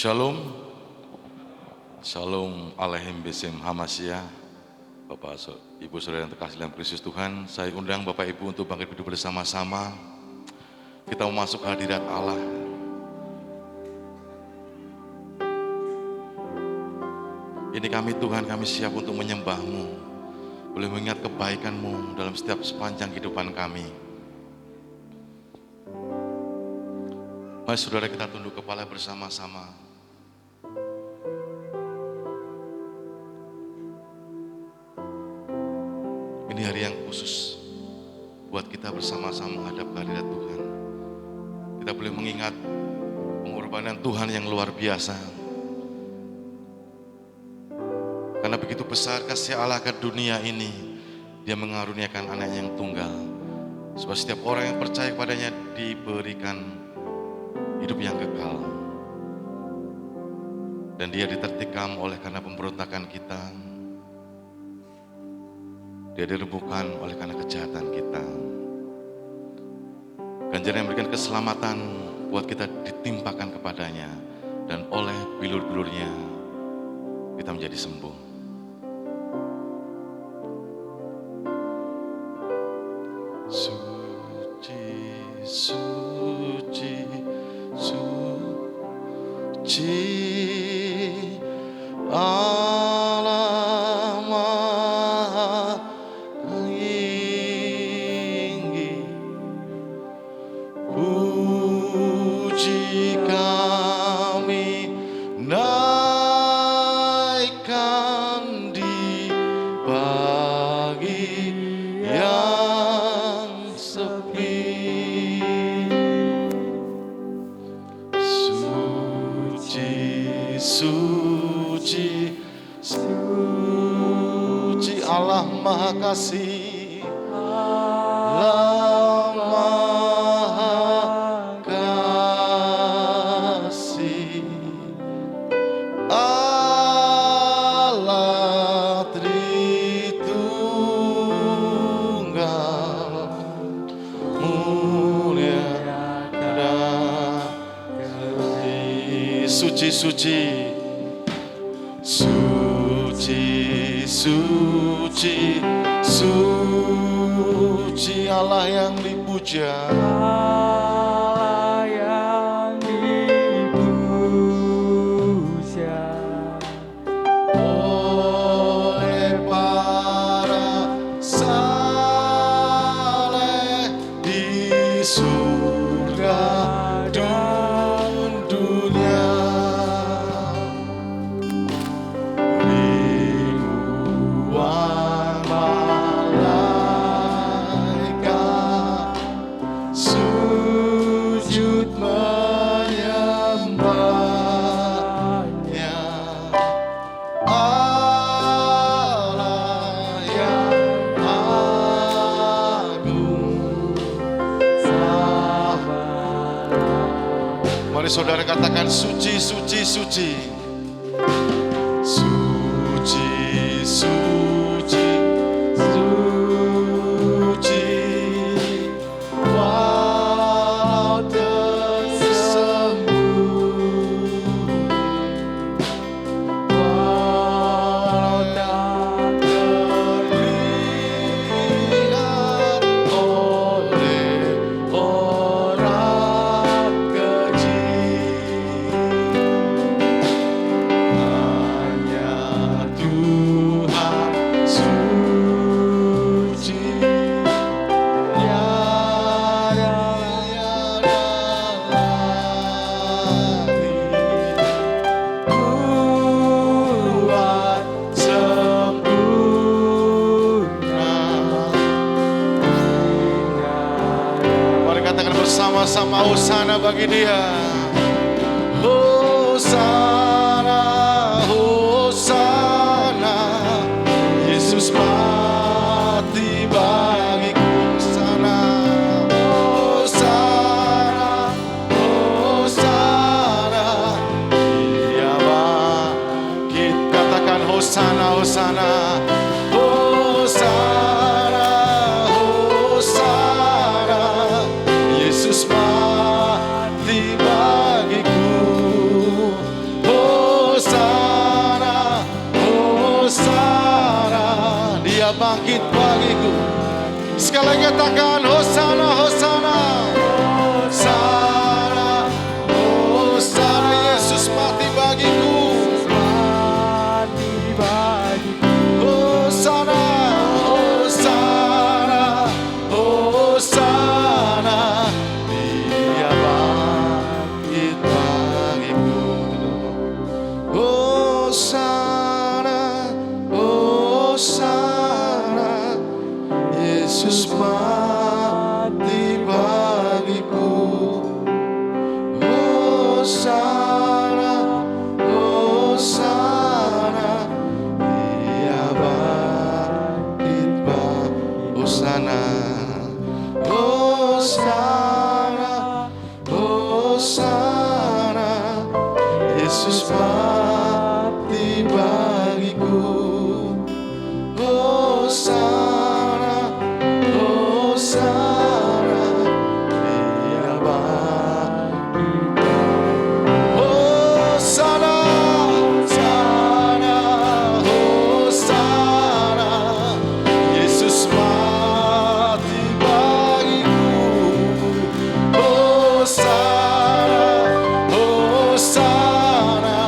Shalom, Shalom Aleihim Besim Hamasya. Bapak, Ibu, Saudara yang terkasih dalam Kristus Tuhan, saya undang Bapak Ibu untuk bangkit hidup bersama-sama. Kita mau masuk hadirat Allah. Ini kami Tuhan, kami siap untuk menyembah-Mu, boleh mengingat kebaikan-Mu dalam setiap sepanjang kehidupan kami. Mari saudara kita tunduk kepala bersama-sama. Ini hari yang khusus buat kita bersama-sama menghadap kehadirat Tuhan. Kita boleh mengingat pengorbanan Tuhan yang luar biasa. Karena begitu besar kasih Allah ke dunia ini, Dia mengaruniakan anaknya yang tunggal. Sebab setiap orang yang percaya kepadanya diberikan hidup yang kekal. Dan Dia ditertikam oleh karena pemberontakan kita. Dia dirembukan oleh karena kejahatan kita. Ganjaran yang memberikan keselamatan buat kita ditimpakan kepadanya. Dan oleh bilur-bilurnya kita menjadi sembuh. Suci, suci, suci, Allah Maha Tinggi. Puji kami naikkan di pagi yang sepi. Suci, suci Allah Maha Kasih, Allah Maha Kasih, Allah Tritunggal, mulia dan suci, suci, suci, suci, suci Allah yang dipuja, Allah yang dipuja oleh para saleh di surga dan dunia. Ribuan malaikat sujud menyembahnya. Allah yang agung, mari saudara katakan suci, suci, suci. Suci, suci, suci, walau tersembunyi, walau tak terlihat oleh orang kecil. Hanya Tuhan suci, tiada lagi kuat sempurna. Mari katakan bersama-sama, hosana bagi Dia. Hosana, hosana, Yesus mati bagiku. Hosana, hosana, hosana, Dia bangkit. Katakan hosana, hosana, hosana, hosana, Yesus mati bagiku. bangkit bagiku. Sekali lagi katakan Hosana, Hosana, Hosana, Hosana. Yesus mati bagiku. mati bagiku. Hosana, Hosana, Hosana. Dia bangkit bagiku. Hosana, Hosana. Yesus mati bagiku. Hosana, Hosana. Dia bangkit bagiku. Hosana, Hosana, Hosana. Yesus mati bagiku. Hosana, Hosana. Dia bangkit. Hosana, Hosana, Hosana. Yesus mati bagiku. Hosana, Hosana.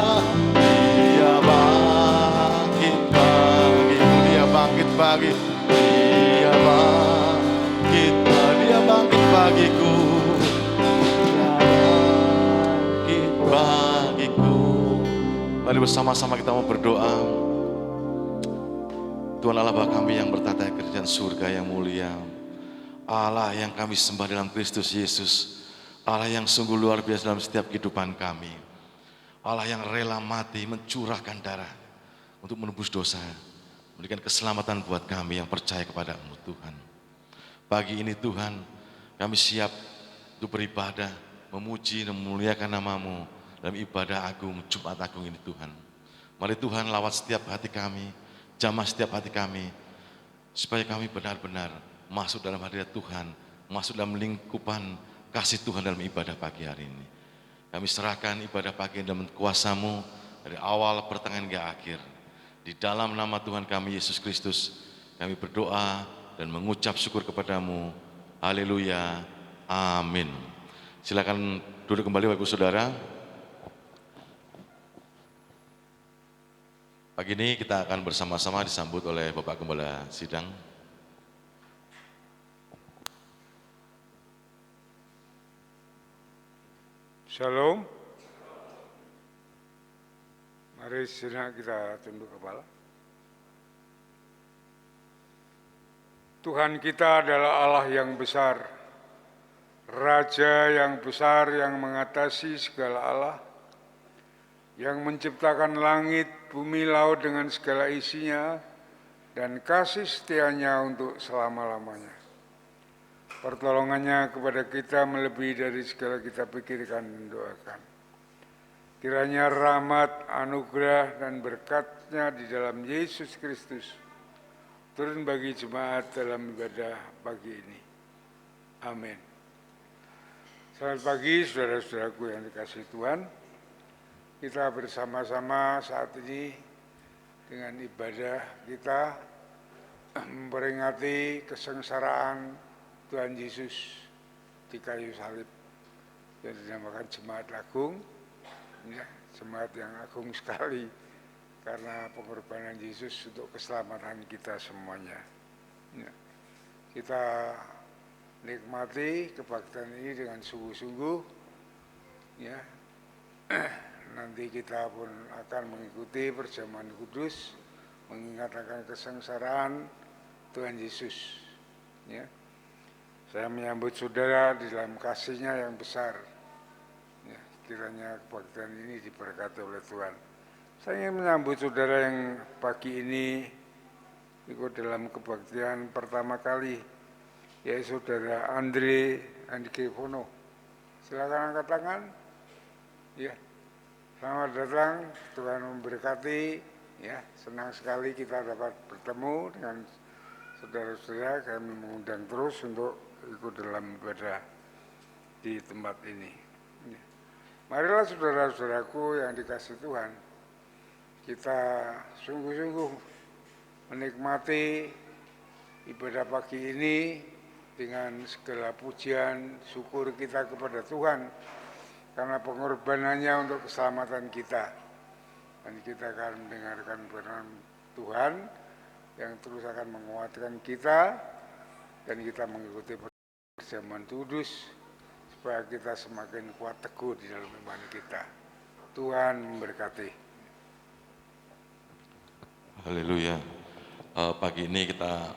Dia bangkit bagiku. Dia bangkit bagi. Dia bangkit. Dia bangkit bagiku. Bangkit bagiku. Mari bersama-sama kita mau berdoa. Tuhan Allah Bapa kami yang bertata di kerajaan surga yang mulia, Allah yang kami sembah dalam Kristus Yesus, Allah yang sungguh luar biasa dalam setiap kehidupan kami, Allah yang rela mati mencurahkan darah untuk menebus dosa, memberikan keselamatan buat kami yang percaya kepada-Mu Tuhan. Pagi ini Tuhan, kami siap untuk beribadah, memuji dan memuliakan nama-Mu dalam ibadah agung Jumat Agung ini Tuhan. Mari Tuhan lawat setiap hati kami, jamah setiap hati kami, supaya kami benar-benar masuk dalam hadirat Tuhan, masuk dalam lingkupan kasih Tuhan dalam ibadah pagi hari ini. Kami serahkan ibadah pagi dalam kuasa-Mu dari awal pertengahan hingga akhir. Di dalam nama Tuhan kami Yesus Kristus, kami berdoa dan mengucap syukur kepada-Mu. Haleluya, amin. Silakan duduk kembali Bapak Ibu Saudara. Pagi ini kita akan bersama-sama disambut oleh Bapak Gembala Sidang. Shalom. Mari sejenak kita tunduk kepala. Tuhan kita adalah Allah yang besar, Raja yang besar yang mengatasi segala Allah, yang menciptakan langit, bumi, laut dengan segala isinya, dan kasih setianya untuk selama-lamanya. Pertolongannya kepada kita melebihi dari segala kita pikirkan dan doakan. Kiranya rahmat, anugerah, dan berkat-Nya di dalam Yesus Kristus turun bagi jemaat dalam ibadah pagi ini. Amin. Selamat pagi saudara-saudaraku yang dikasihi Tuhan. Kita bersama-sama saat ini dengan ibadah kita memperingati kesengsaraan Tuhan Yesus di kayu salib yang dinamakan Jemaat Agung, ya, jemaat yang agung sekali karena pengorbanan Yesus untuk keselamatan kita semuanya. Ya. Kita nikmati kebaktian ini dengan sungguh-sungguh, ya. Nanti kita pun akan mengikuti perjamuan kudus, mengingat akan kesengsaraan Tuhan Yesus. Ya. Saya menyambut saudara di dalam kasih-Nya yang besar. Ya, kiranya kebaktian ini diberkati oleh Tuhan. Saya ingin menyambut saudara yang pagi ini ikut dalam kebaktian pertama kali, yaitu saudara Andre Andikevono. Silakan angkat tangan. Ya. Selamat datang, Tuhan memberkati. Ya, senang sekali kita dapat bertemu dengan saudara-saudara. Kami mengundang terus untuk ikut dalam ibadah di tempat ini. Ya. Marilah saudara-saudaraku yang dikasihi Tuhan, kita sungguh-sungguh menikmati ibadah pagi ini dengan segala pujian, syukur kita kepada Tuhan karena pengorbanannya untuk keselamatan kita. Dan kita akan mendengarkan firman Tuhan yang terus akan menguatkan kita dan kita mengikuti perjamuan kudus supaya kita semakin kuat teguh di dalam iman kita. Tuhan memberkati. Haleluya. Pagi ini kita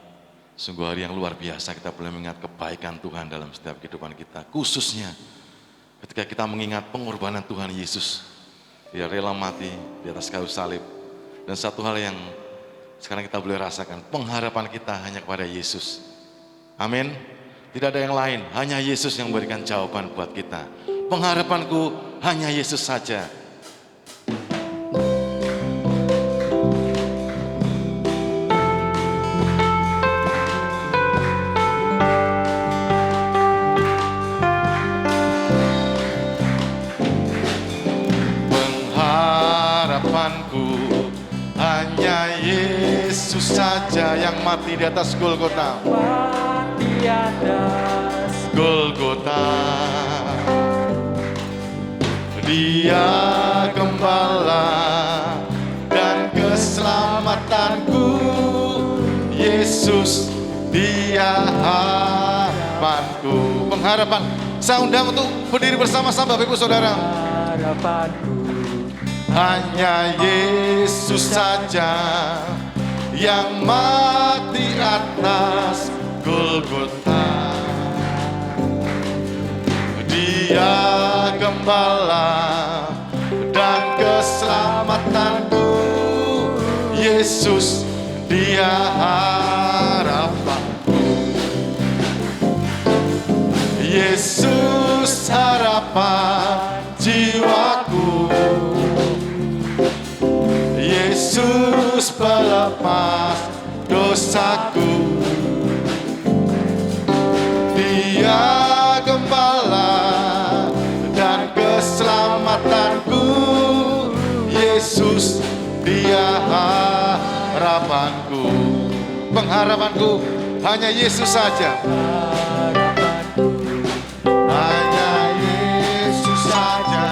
sungguh hari yang luar biasa, kita boleh mengingat kebaikan Tuhan dalam setiap kehidupan kita. Khususnya ketika kita mengingat pengorbanan Tuhan Yesus. Dia rela mati di atas kayu salib. Dan satu hal yang sekarang kita boleh rasakan, pengharapan kita hanya kepada Yesus. Amin. Tidak ada yang lain, hanya Yesus yang memberikan jawaban buat kita. Pengharapanku hanya Yesus saja. Hanya Yesus saja yang mati di atas Golgota. Mati di atas Golgota. Dia gembala dan keselamatanku. Yesus, Dia harapanku. Pengharapan. Saya undang untuk berdiri bersama-sama Bapak Ibu Saudara. harapanku. Hanya Yesus saja yang mati atas Golgota. Dia gembala dan keselamatanku. Yesus, Dia harapanku. Yesus harapan jiwaku. Yesus pelepas dosaku. Dia gembala dan keselamatanku. Yesus, Dia harapanku. Pengharapanku hanya Yesus saja. Hanya Yesus saja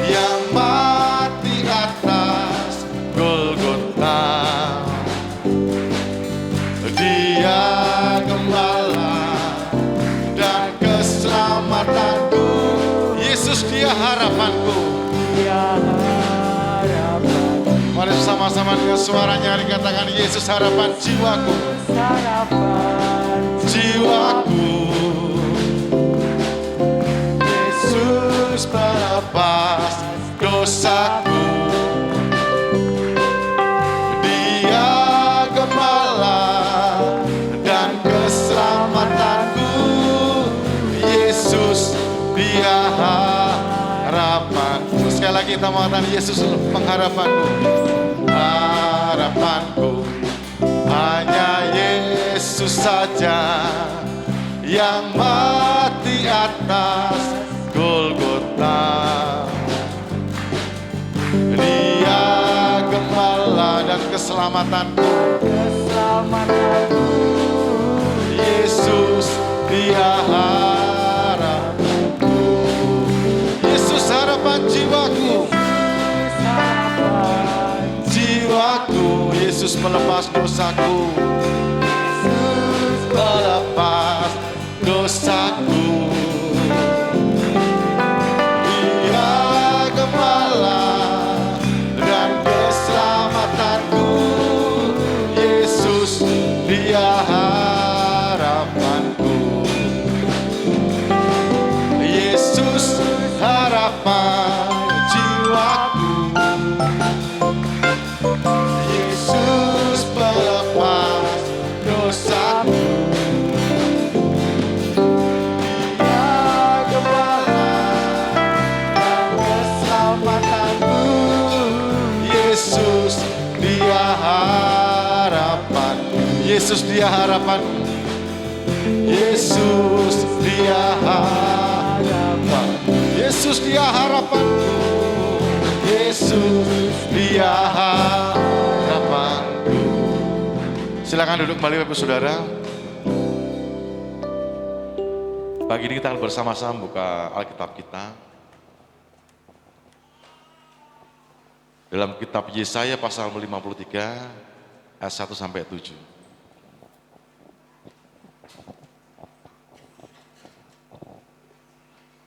yang mati atas Golgota. Dia gembala dan keselamatanku. Yesus, Dia harapanku. Dia harapan, Mari sama-sama dengan suara nyaring katakan, Yesus harapan jiwaku. harapan Jiwaku. Yesus pelepas dosaku. Dia gembala dan keselamatanku. Yesus, Dia harapanku. Sekali lagi kita mengatakan, Yesus pengharapanku. Harapanku hanya Yesus saja yang mati atas Golgota. Dia gembala dan keselamatanku. keselamatanku. Yesus, Dia harapanku. Yesus harapan jiwaku. Harapan Jiwaku, Yesus melepas dosaku. Melepas dosaku. Dia gembala dan keselamatanku. Yesus, Dia harapanku. Yesus harapan jiwaku. Yesus pelepas dosaku. Dia gembala dan keselamatanku. Yesus, Dia harapan. Yesus, Dia harapan. Yesus, Dia harapan. Yesus, Dia harapanku. Yesus, Dia harapanku. Silakan duduk kembali Bapak Saudara. Pagi ini kita akan bersama-sama buka Alkitab kita. Dalam kitab Yesaya pasal 53 ayat 1 sampai 7.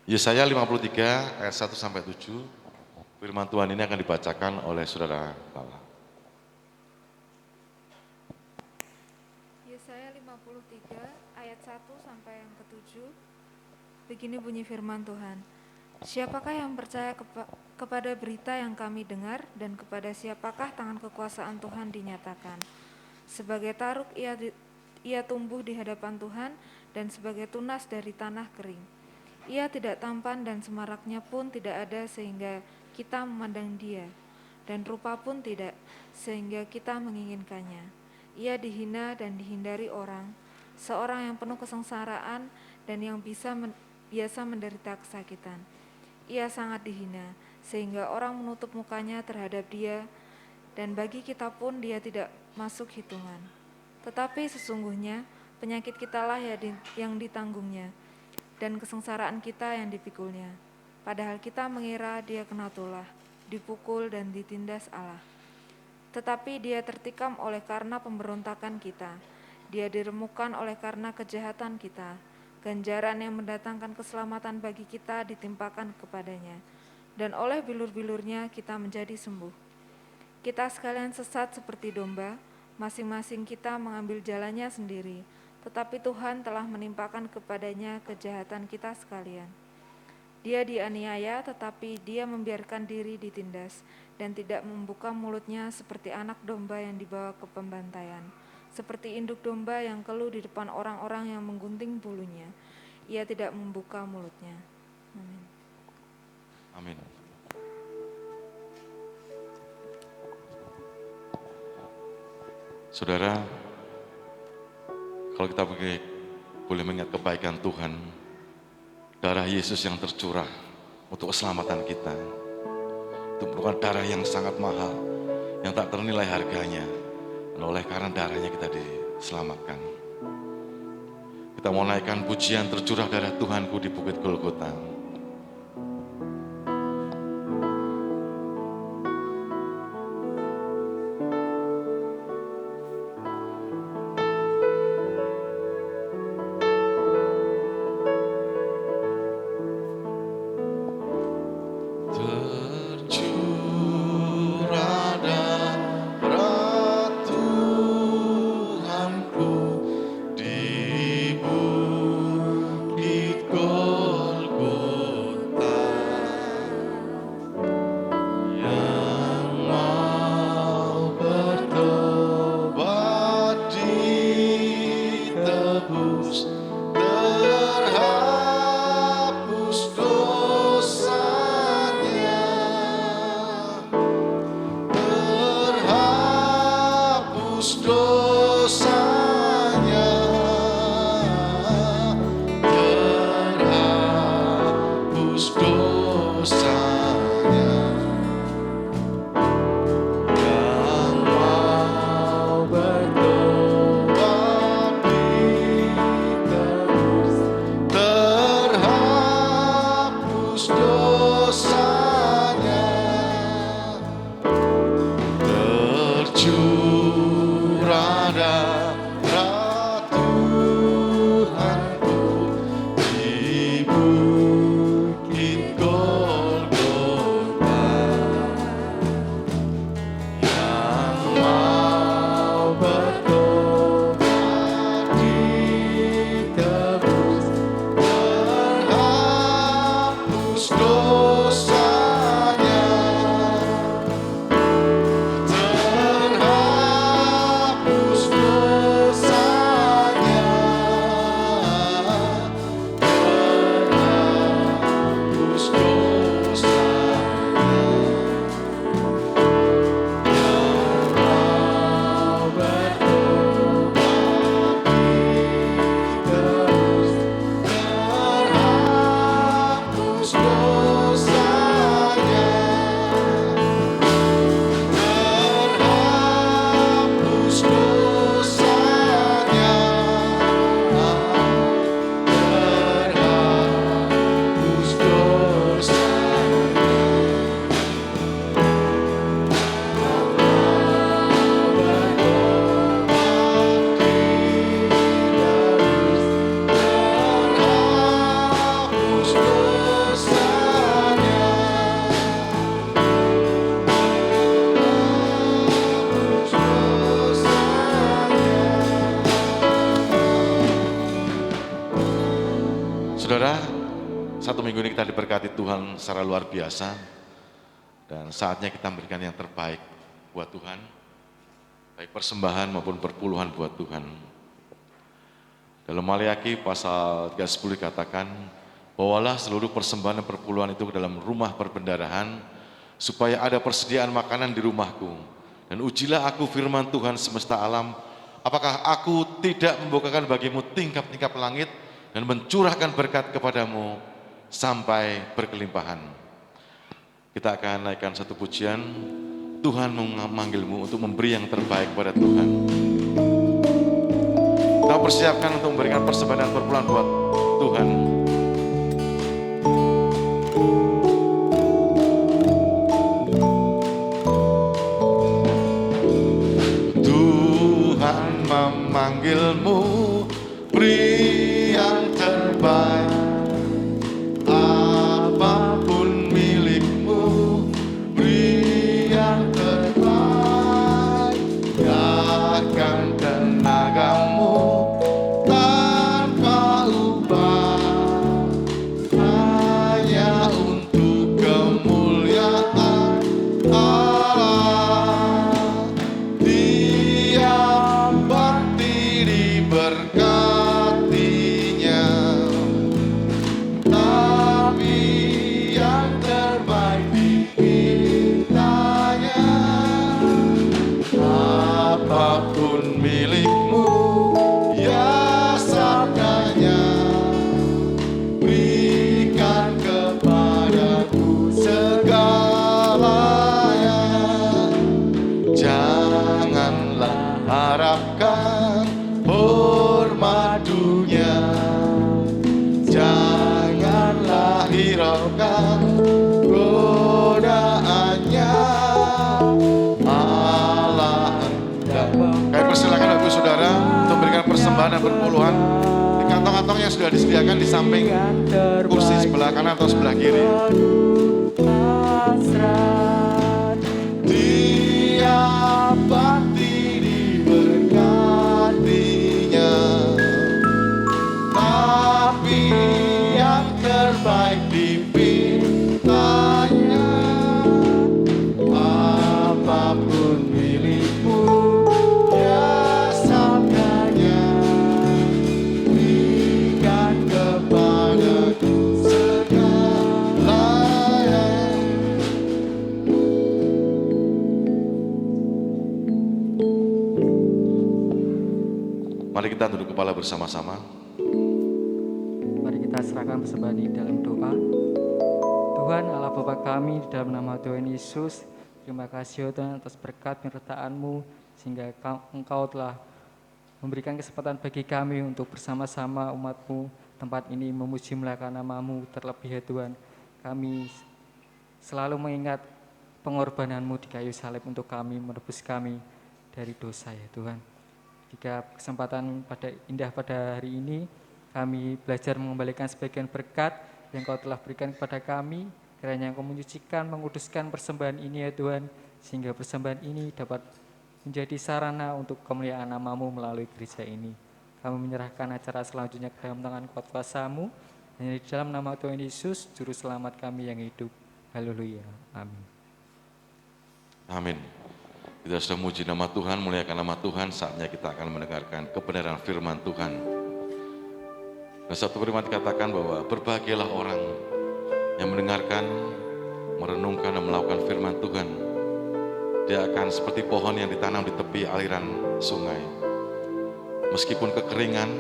Yesaya 53 ayat 1 sampai 7. Firman Tuhan ini akan dibacakan oleh Saudara Lala. Yesaya 53 ayat 1 sampai yang ke-7. Begini bunyi firman Tuhan. Siapakah yang percaya kepada berita yang kami dengar, dan kepada siapakah tangan kekuasaan Tuhan dinyatakan? Sebagai taruk ia tumbuh di hadapan Tuhan, dan sebagai tunas dari tanah kering. Ia tidak tampan dan semaraknya pun tidak ada sehingga kita memandang dia, dan rupa pun tidak sehingga kita menginginkannya. Ia dihina dan dihindari orang, seorang yang penuh kesengsaraan dan yang biasa menderita kesakitan. Ia sangat dihina, sehingga orang menutup mukanya terhadap dia, dan bagi kita pun dia tidak masuk hitungan. Tetapi sesungguhnya penyakit kitalah yang ditanggungnya, dan kesengsaraan kita yang dipikulnya. Padahal kita mengira dia kena tulah, dipukul dan ditindas Allah. Tetapi dia tertikam oleh karena pemberontakan kita, dia diremukkan oleh karena kejahatan kita. Ganjaran yang mendatangkan keselamatan bagi kita ditimpakan kepadanya, dan oleh bilur-bilurnya kita menjadi sembuh. Kita sekalian sesat seperti domba, masing-masing kita mengambil jalannya sendiri, tetapi Tuhan telah menimpakan kepadanya kejahatan kita sekalian. Dia dianiaya, tetapi dia membiarkan diri ditindas, dan tidak membuka mulutnya seperti anak domba yang dibawa ke pembantaian. Seperti induk domba yang keluh di depan orang-orang yang menggunting bulunya, ia tidak membuka mulutnya. Amin. Amin. Saudara, kalau kita boleh mengingat kebaikan Tuhan, darah Yesus yang tercurah untuk keselamatan kita, itu merupakan darah yang sangat mahal, yang tak ternilai harganya. Dan oleh karena darahnya kita diselamatkan. Kita mau naikkan pujian tercurah darah Tuhanku di Bukit Golgota. Golgota. Saudara, 1 minggu ini kita diberkati Tuhan secara luar biasa. Dan saatnya kita memberikan yang terbaik buat Tuhan. Baik persembahan maupun perpuluhan buat Tuhan. Dalam Maliaki pasal 3:10 dikatakan, bawalah seluruh persembahan dan perpuluhan itu ke dalam rumah perbendarahan, supaya ada persediaan makanan di rumahku. Dan ujilah aku firman Tuhan semesta alam, apakah aku tidak membukakan bagimu tingkap-tingkap langit dan mencurahkan berkat kepadamu sampai berkelimpahan. Kita akan naikkan satu pujian, Tuhan memanggilmu untuk memberi yang terbaik kepada Tuhan. Kita persiapkan untuk memberikan persembahan dan perpuluhan buat Tuhan. Tuhan memanggilmu, beri yang terbaik. Apapun milikmu, beri yang terbaik. Gerakan tenagamu tanpa ubah, hanya untuk kemuliaan Allah. Dia bakti diberkatinya, tapi yang terbaik dipintanya. Apapun milikmu, ya sabdanya, berikan kepadaku segalanya. Janganlah harapkan hormat dunia, janganlah hiraukan godaannya. Allah hendak. Kami persilakan Bapak Saudara untuk memberikan persembahan dan perpuluhan di kantong-kantong yang sudah disediakan di samping kursi sebelah kanan atau sebelah kiri. Hasrat Dia bakti diberkatinya, tapi yang terbaik dipintanya. Apapun milikmu, ya sabdanya, berikan kepadaku segalanya. Mari kita duduk kepala bersama-sama. Mari kita serahkan persembahan ini dalam doa. Tuhan Allah Bapa kami, di dalam nama Tuhan Yesus, terima kasih ya Tuhan atas berkat penyertaan-Mu, sehingga Engkau telah memberikan kesempatan bagi kami untuk bersama-sama umat-Mu tempat ini memuji memuliakan nama-Mu. Terlebih ya Tuhan, kami selalu mengingat pengorbanan-Mu di kayu salib untuk kami, menebus kami dari dosa ya Tuhan. Jika kesempatan indah pada hari ini, kami belajar mengembalikan sebagian berkat yang Kau telah berikan kepada kami, kiranya Engkau menyucikan, menguduskan persembahan ini ya Tuhan, sehingga persembahan ini dapat menjadi sarana untuk kemuliaan nama-Mu melalui gereja ini. Kami menyerahkan acara selanjutnya ke dalam tangan kuat kuasa-Mu, hanya di dalam nama Tuhan Yesus, Juru Selamat kami yang hidup. Haleluya. Amin. Amin. Kita sudah muji nama Tuhan, muliakan nama Tuhan, saatnya kita akan mendengarkan kebenaran firman Tuhan. Dan satu firman dikatakan bahwa berbahagialah orang yang mendengarkan, merenungkan dan melakukan firman Tuhan. Dia akan seperti pohon yang ditanam di tepi aliran sungai. Meskipun kekeringan,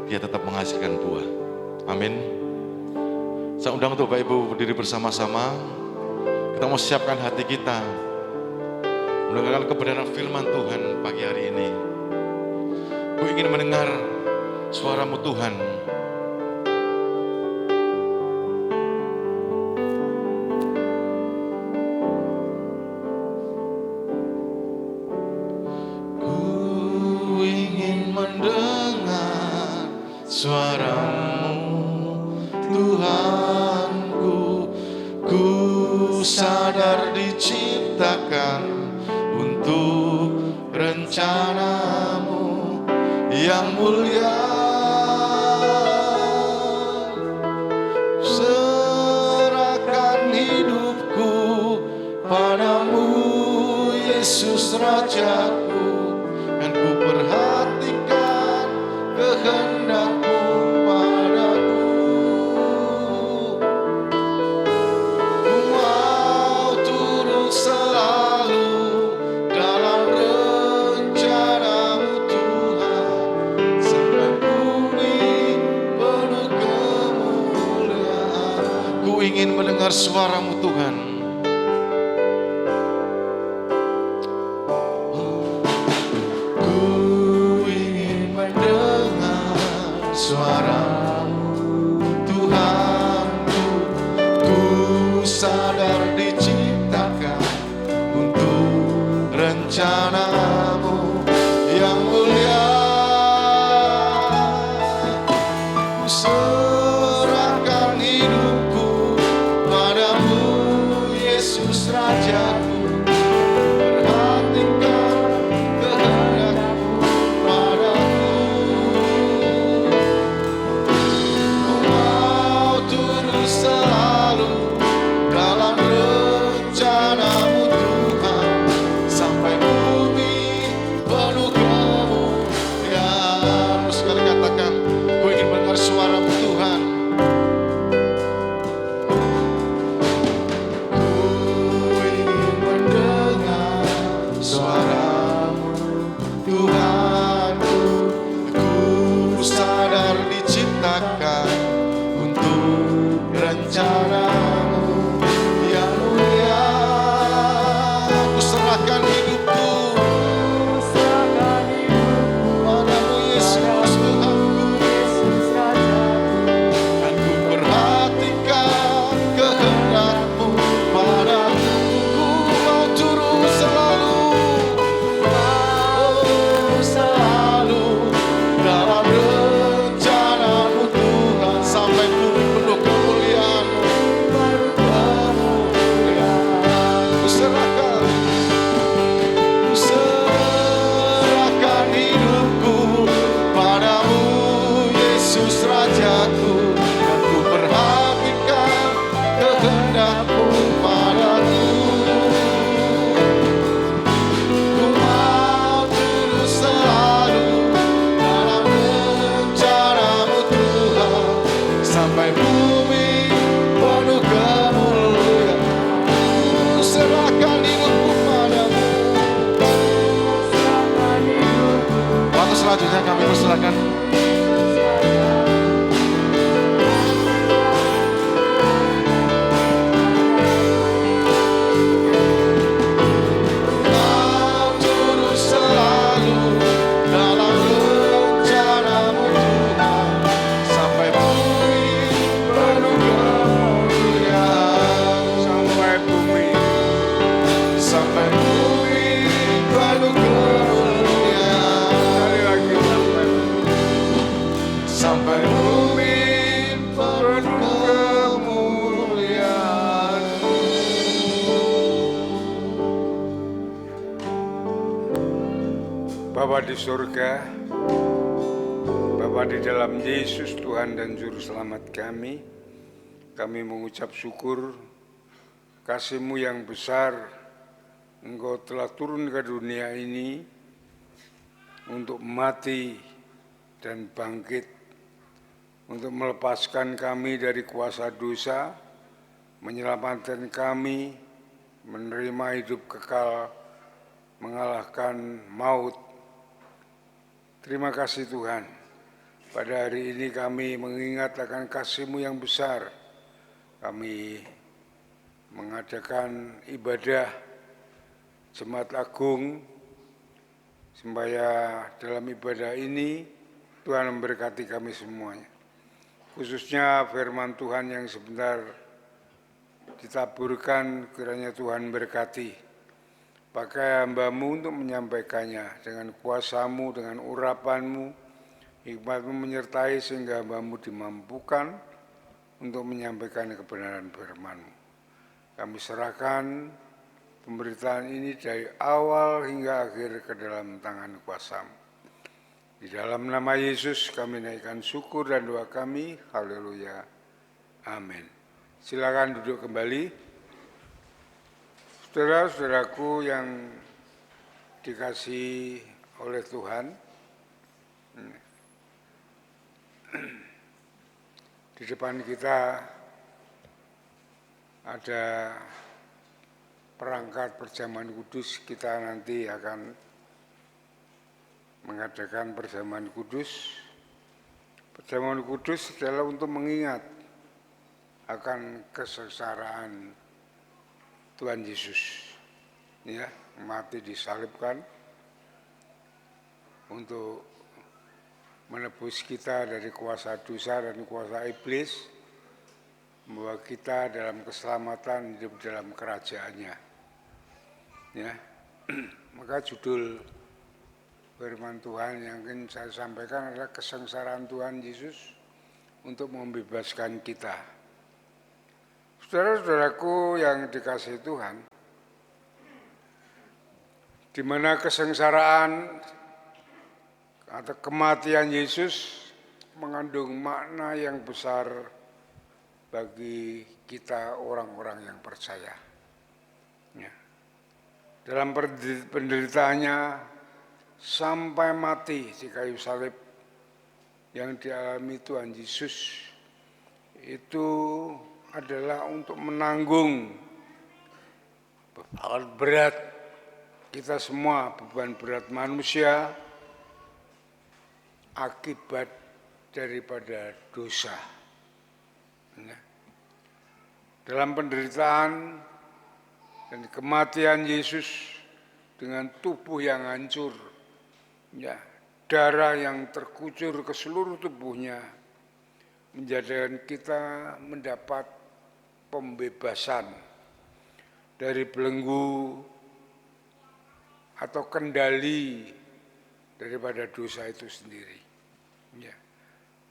dia tetap menghasilkan buah. Amin. Saya undang untuk Bapak Ibu berdiri bersama-sama. Kita mau siapkan hati kita mendengarkan kebenaran firman Tuhan pagi hari ini. Ku ingin mendengar suara-Mu Tuhan. Ku ingin mendengar suara-Mu Tuhanku. Ku sadar diciptakan untuk rencana-Mu yang mulia. Yesus Rajaku, kan ku perhatikan kehendak-Mu padaku. Ku mau turut selalu dalam rencana-Mu Tuhan, sampai bumi penuh kemuliaan. Ku ingin mendengar suara-Mu Tuhan. Ku ingin mendengar suara-Mu Tuhanku. Ku sadar diciptakan untuk rencana-Mu yang mulia. Ku serahkan hidupku padamu, Yesus Rajaku. Perhatikan kehendak-Mu padaku. Ku mau turut selalu dalam rencana-Mu Tuhan, sampai bumi penuh kemuliaan. Sekali katakan, ku ingin mendengar suara-Mu Tuhan. Ku ingin mendengar suara-Mu Tuhanku. Ku sadar diciptakan untuk rencana-Mu yang mulia. Ku serahkan hidupku padamu, Yesus Tuhanku. Dan ku perhatikan kehendak-Mu padaku. Ku mau turut selalu dalam rencana-Mu Tuhan, sampai bumi penuh kemuliaan-Mu. Ku serahkan hidupku padamu, Yesus Rajaku, dan ku perhatikan kehendak-Mu padaku. Ku mau turut selalu dalam rencana-Mu Tuhan, sampai bumi penuh kemuliaan. Ku serahkan hidupku padamu. Waktu selanjutnya kami persilakan. Mau turut selalu dalam rencana-Mu Tuhan, sampai bumi penuh kemuliaan. Sampai bumi Sampai bumi penuh kemuliaan. sekali lagi, Sampai bumi penuh kemuliaan. Bapa di surga, Bapa di dalam Yesus Tuhan dan Juru Selamat kami mengucap syukur kasih-Mu yang besar. Engkau telah turun ke dunia ini untuk mati dan bangkit, untuk melepaskan kami dari kuasa dosa, menyelamatkan kami, menerima hidup kekal, mengalahkan maut. Terima kasih Tuhan. Pada hari ini kami mengingat akan kasih-Mu yang besar. Kami mengadakan ibadah Jemaat Agung, supaya dalam ibadah ini Tuhan memberkati kami semuanya. Khususnya firman Tuhan yang sebentar ditaburkan, kiranya Tuhan berkati. Pakai hamba-Mu untuk menyampaikannya dengan kuasa-Mu, dengan urapan-Mu, hikmat-Mu menyertai sehingga hamba-Mu dimampukan untuk menyampaikan kebenaran firman-Mu. Kami serahkan pemberitaan ini dari awal hingga akhir ke dalam tangan kuasa-Mu. Di dalam nama Yesus kami naikkan syukur dan doa kami. Haleluya. Amin. Silakan duduk kembali. Saudara-saudaraku yang dikasih oleh Tuhan, di depan kita ada perangkat perjamuan kudus. Kita nanti akan mengadakan perjamuan kudus. Perjamuan kudus adalah untuk mengingat akan kesengsaraan Tuhan Yesus, ya, mati disalibkan untuk menebus kita dari kuasa dosa dan kuasa iblis, membawa kita dalam keselamatan hidup dalam kerajaannya. Ya, maka judul firman Tuhan yang ingin saya sampaikan adalah kesengsaraan Tuhan Yesus untuk membebaskan kita. Saudara-saudaraku yang dikasihi Tuhan, di mana kesengsaraan atau kematian Yesus mengandung makna yang besar bagi kita orang-orang yang percaya. Ya. Dalam penderitaannya sampai mati di kayu salib yang dialami Tuhan Yesus itu adalah untuk menanggung beban berat kita semua, beban berat manusia akibat daripada dosa. Nah, dalam penderitaan dan kematian Yesus dengan tubuh yang hancur, ya, darah yang terkucur ke seluruh tubuhnya, menjadikan kita mendapat pembebasan dari belenggu atau kendali daripada dosa itu sendiri, ya.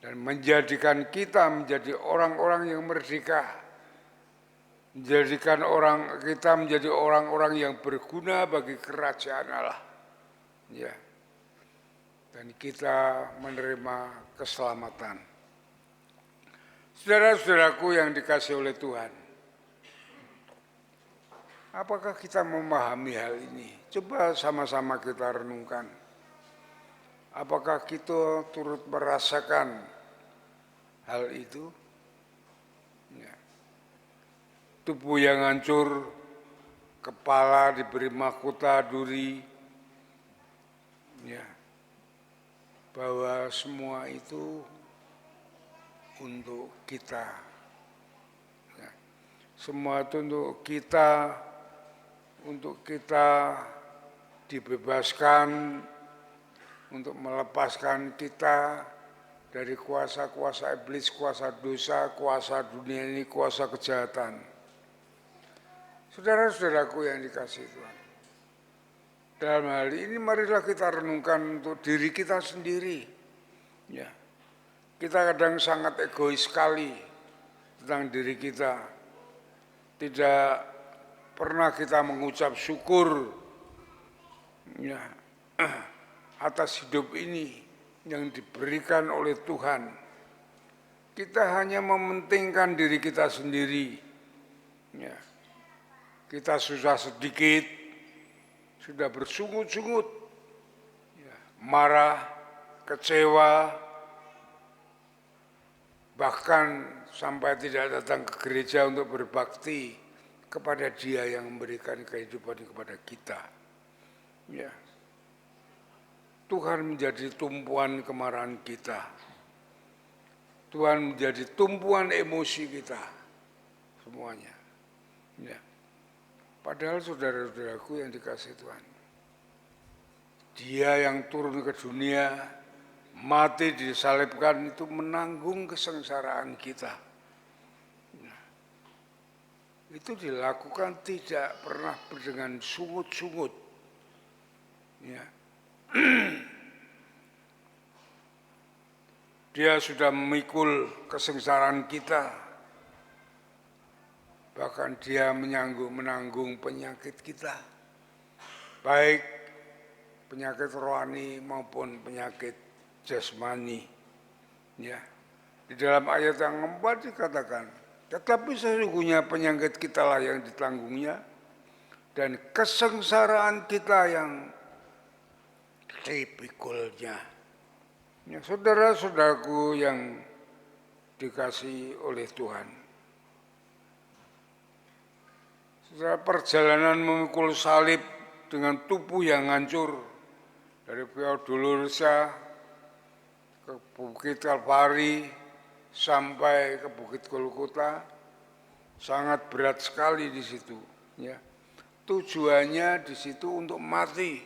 Dan menjadikan kita menjadi orang-orang yang merdeka, menjadikan kita menjadi orang-orang yang berguna bagi kerajaan Allah, ya. Dan kita menerima keselamatan. Saudara-saudaraku yang dikasihi oleh Tuhan, apakah kita memahami hal ini? Coba sama-sama kita renungkan. Apakah kita turut merasakan hal itu? Ya. Tubuh yang hancur, kepala diberi mahkota duri, ya, bahwa semua itu untuk kita, ya. Semua itu untuk kita dibebaskan, untuk melepaskan kita dari kuasa-kuasa iblis, kuasa dosa, kuasa dunia ini, kuasa kejahatan. Saudara-saudaraku yang dikasihi Tuhan, dalam hal ini marilah kita renungkan untuk diri kita sendiri, ya. Kita kadang sangat egois sekali tentang diri kita. Tidak pernah kita mengucap syukur, ya, atas hidup ini yang diberikan oleh Tuhan. Kita hanya mementingkan diri kita sendiri. Ya. Kita susah sedikit, sudah bersungut-sungut, ya, marah, kecewa, bahkan sampai tidak datang ke gereja untuk berbakti kepada Dia yang memberikan kehidupan kepada kita. Ya. Tuhan menjadi tumpuan kemarahan kita. Tuhan menjadi tumpuan emosi kita. Semuanya. Ya. Padahal saudara-saudaraku yang dikasihi Tuhan, Dia yang turun ke dunia, mati disalibkan itu menanggung kesengsaraan kita. Nah, itu dilakukan tidak pernah dengan sungut-sungut. Ya. Dia sudah memikul kesengsaraan kita. Bahkan Dia menanggung penyakit kita. Baik penyakit rohani maupun penyakit jasmani. Ya. Di dalam ayat yang keempat dikatakan, tetapi sesungguhnya penyakit kita lah yang ditanggungnya dan kesengsaraan kita yang dipikulnya. Ya, saudara-saudaraku yang dikasihi oleh Tuhan. Setelah perjalanan memikul salib dengan tubuh yang hancur dari Via Dolorosa ke Bukit Kalvari sampai ke Bukit Golgota, sangat berat sekali di situ. Ya. Tujuannya di situ untuk mati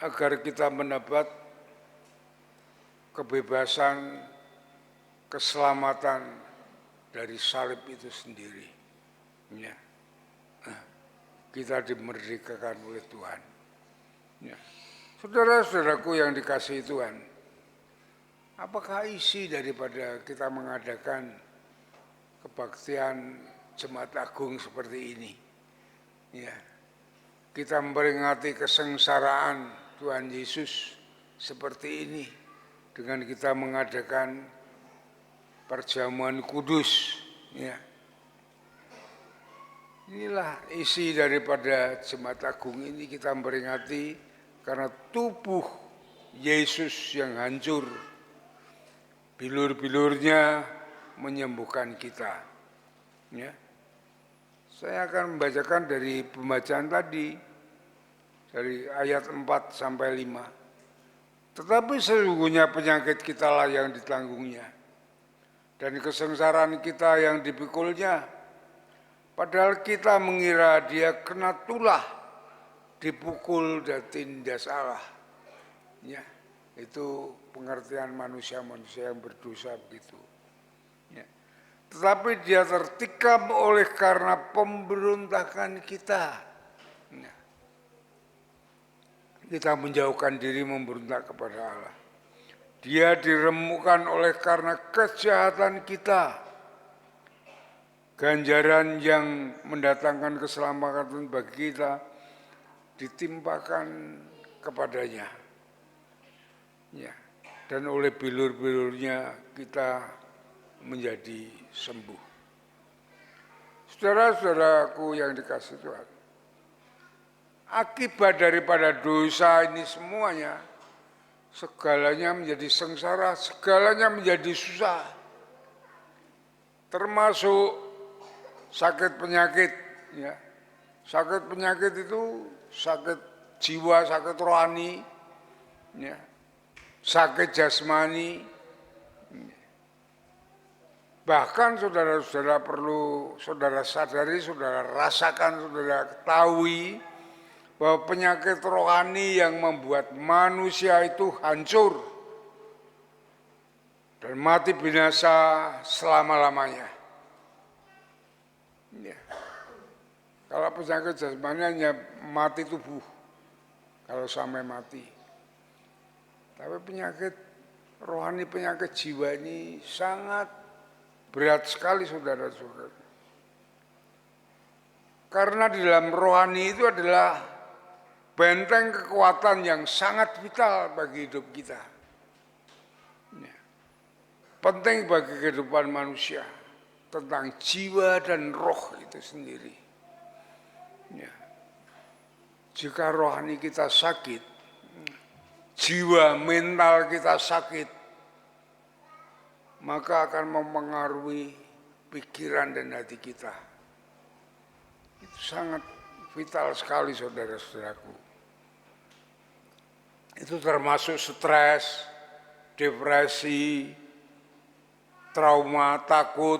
agar kita mendapat kebebasan, keselamatan dari salib itu sendiri. Ya. Kita dimerdekakan oleh Tuhan. Ya. Saudara-saudaraku yang dikasihi Tuhan, apakah isi daripada kita mengadakan kebaktian Jemaat Agung seperti ini? Ya. Kita memperingati kesengsaraan Tuhan Yesus seperti ini dengan kita mengadakan perjamuan kudus. Ya. Inilah isi daripada Jemaat Agung ini, kita memperingati karena tubuh Yesus yang hancur, bilur-bilurnya menyembuhkan kita. Ya. Saya akan membacakan dari pembacaan tadi, dari ayat 4 sampai 5. Tetapi sesungguhnya penyakit kita lah yang ditanggungnya, dan kesengsaraan kita yang dipikulnya. Padahal kita mengira dia kena tulah, dipukul dan tindas Allah. Ya, itu pengertian manusia-manusia yang berdosa begitu. Ya. Tetapi dia tertikam oleh karena pemberontakan kita. Ya. Kita menjauhkan diri memberontak kepada Allah. Dia diremukkan oleh karena kejahatan kita. Ganjaran yang mendatangkan keselamatan bagi kita ditimpakan kepadanya. Ya. Dan oleh bilur-bilurnya kita menjadi sembuh. Saudara-saudaraku yang dikasihi Tuhan, akibat daripada dosa ini semuanya, segalanya menjadi sengsara, segalanya menjadi susah, termasuk sakit penyakit. Ya. Sakit penyakit itu sakit jiwa, sakit rohani, ya. Sakit jasmani. Bahkan saudara-saudara perlu saudara sadari, saudara rasakan, saudara ketahui bahwa penyakit rohani yang membuat manusia itu hancur dan mati binasa selama-lamanya. Ya. Kalau penyakit jasmani hanya mati tubuh, kalau sampai mati. Tapi penyakit rohani, penyakit jiwa ini sangat berat sekali, saudara-saudara. Karena di dalam rohani itu adalah benteng kekuatan yang sangat vital bagi hidup kita. Ya. Penting bagi kehidupan manusia. Tentang jiwa dan roh itu sendiri. Ya. Jika rohani kita sakit, jiwa mental kita sakit, maka akan mempengaruhi pikiran dan hati kita. Itu sangat vital sekali, saudara-saudaraku. Itu termasuk stres, depresi, trauma, takut,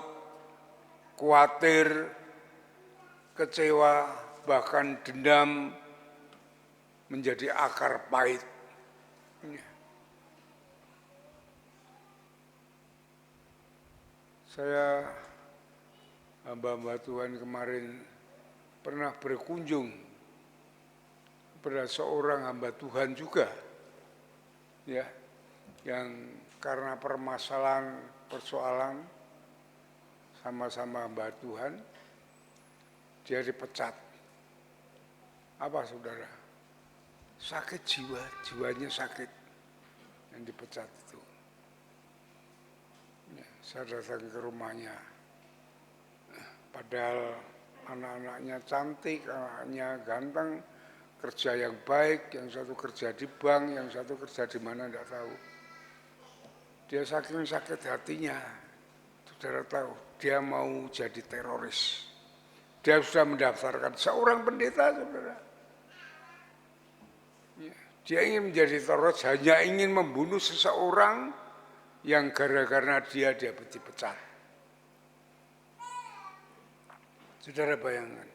khawatir, kecewa, bahkan dendam menjadi akar pahit. Saya, hamba-hamba Tuhan kemarin pernah berkunjung kepada seorang hamba Tuhan juga, ya, yang karena persoalan sama-sama hamba Tuhan, dia dipecat. Apa saudara? Sakit jiwa, jiwanya sakit yang dipecat itu. Ya, saya datang ke rumahnya, padahal anak-anaknya cantik, anaknya ganteng, kerja yang baik, yang satu kerja di bank, yang satu kerja di mana tidak tahu. Dia saking sakit hatinya, saudara tahu, dia mau jadi teroris. Dia sudah mendaftarkan seorang pendeta, saudara. Ya, dia ingin menjadi teroris, hanya ingin membunuh seseorang yang gara-gara dia dipecat. Saudara bayangkan,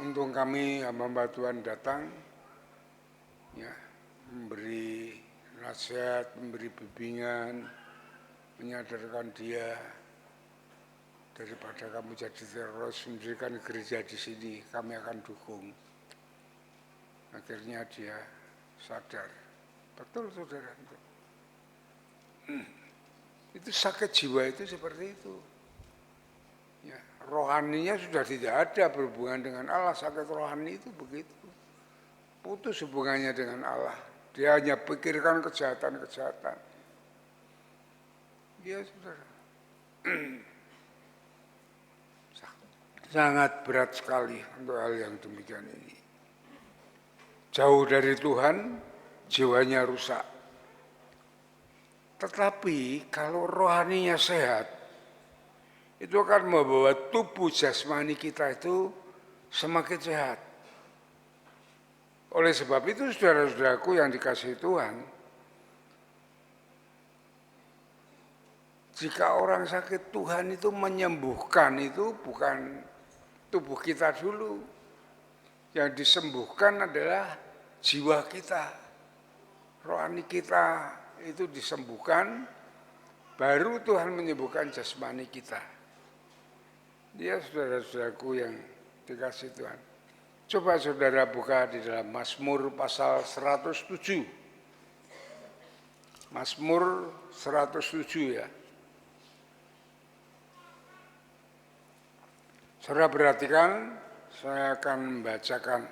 untung kami hamba Tuhan datang, ya, memberi nasihat, memberi bimbingan, menyadarkan dia, daripada kamu jadi teroris, mendirikan gereja di sini, kami akan dukung. Akhirnya dia sadar, betul saudara. Itu sakit jiwa itu seperti itu. Ya, rohaninya sudah tidak ada berhubungan dengan Allah. Sakit rohani itu begitu, putus hubungannya dengan Allah. Dia hanya pikirkan kejahatan-kejahatan. Ya saudara, sangat berat sekali untuk hal yang demikian ini. Jauh dari Tuhan, jiwanya rusak. Tetapi kalau rohaninya sehat, itu akan membawa tubuh jasmani kita itu semakin sehat. Oleh sebab itu saudara-saudaraku yang dikasihi Tuhan, jika orang sakit, Tuhan itu menyembuhkan itu bukan tubuh kita dulu. Yang disembuhkan adalah jiwa kita, rohani kita itu disembuhkan, baru Tuhan menyembuhkan jasmani kita. Dia saudara-saudaraku yang dikasihi Tuhan. Coba saudara buka di dalam Mazmur pasal 107. Mazmur 107 ya. Saudara perhatikan, saya akan membacakan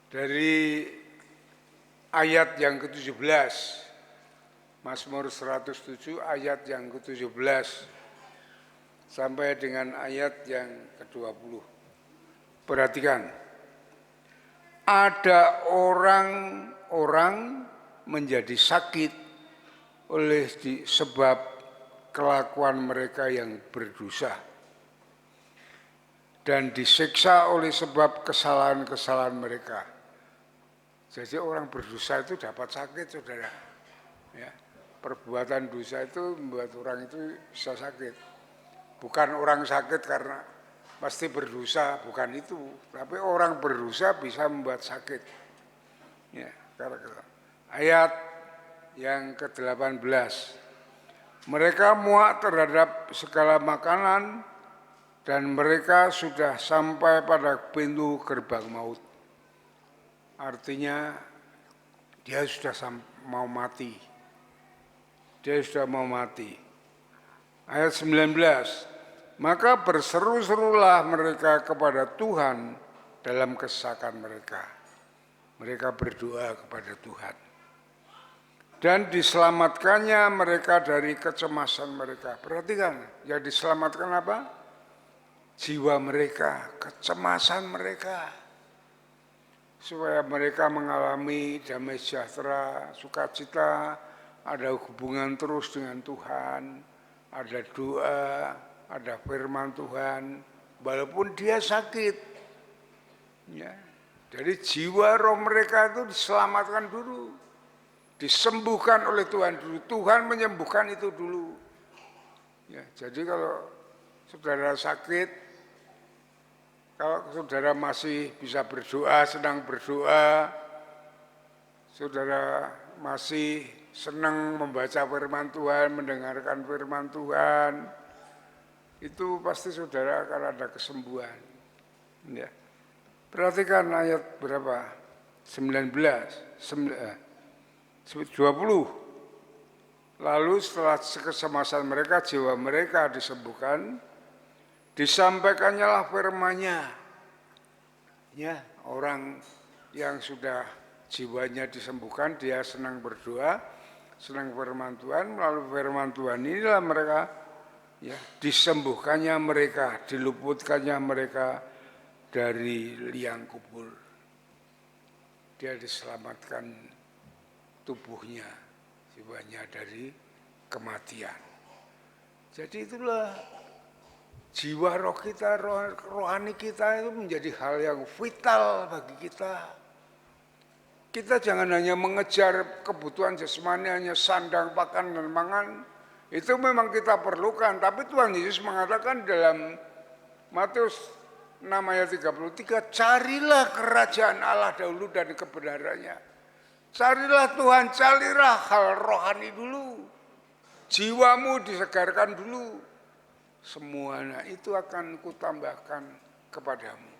dari ayat yang ke-17. Mazmur 107 ayat yang ke-17 sampai dengan ayat yang ke-20. Perhatikan. Ada orang-orang menjadi sakit oleh sebab kelakuan mereka yang berdosa dan disiksa oleh sebab kesalahan-kesalahan mereka. Jadi orang berdosa itu dapat sakit, saudara. Ya, perbuatan dosa itu membuat orang itu bisa sakit. Bukan orang sakit karena pasti berdosa, bukan itu. Tapi orang berdosa bisa membuat sakit. Ya, ayat yang ke-18. Mereka muak terhadap segala makanan dan mereka sudah sampai pada pintu gerbang maut. Artinya dia sudah mau mati. Dia sudah mau mati. Ayat 19, maka berseru-serulah mereka kepada Tuhan dalam kesesakan mereka. Mereka berdoa kepada Tuhan. Dan diselamatkannya mereka dari kecemasan mereka. Perhatikan, yang diselamatkan apa? Jiwa mereka, kecemasan mereka. Supaya mereka mengalami damai sejahtera, sukacita, ada hubungan terus dengan Tuhan. Ada doa, ada firman Tuhan, walaupun dia sakit. Ya. Jadi jiwa roh mereka itu diselamatkan dulu, disembuhkan oleh Tuhan dulu. Tuhan menyembuhkan itu dulu. Ya, jadi kalau saudara sakit, kalau saudara masih bisa berdoa, senang berdoa, saudara masih senang membaca firman Tuhan, mendengarkan firman Tuhan, itu pasti saudara akan ada kesembuhan. Ya. Perhatikan ayat berapa? 20. Lalu setelah kecemasan mereka, jiwa mereka disembuhkan, disampaikannya lah firman-Nya. Ya, orang yang sudah jiwanya disembuhkan, dia senang berdoa, senang firman Tuhan, melalui firman Tuhan inilah mereka, ya, disembuhkannya mereka, diluputkannya mereka dari liang kubur. Dia diselamatkan tubuhnya, jiwanya dari kematian. Jadi itulah jiwa roh kita, rohani kita itu menjadi hal yang vital bagi kita. Kita jangan hanya mengejar kebutuhan jasmani, hanya sandang, pakan, dan mangan. Itu memang kita perlukan, tapi Tuhan Yesus mengatakan dalam Matius 6 ayat 33, carilah kerajaan Allah dahulu dan kebenarannya. Carilah Tuhan, carilah hal rohani dulu. Jiwamu disegarkan dulu. Semuanya itu akan kutambahkan kepadamu.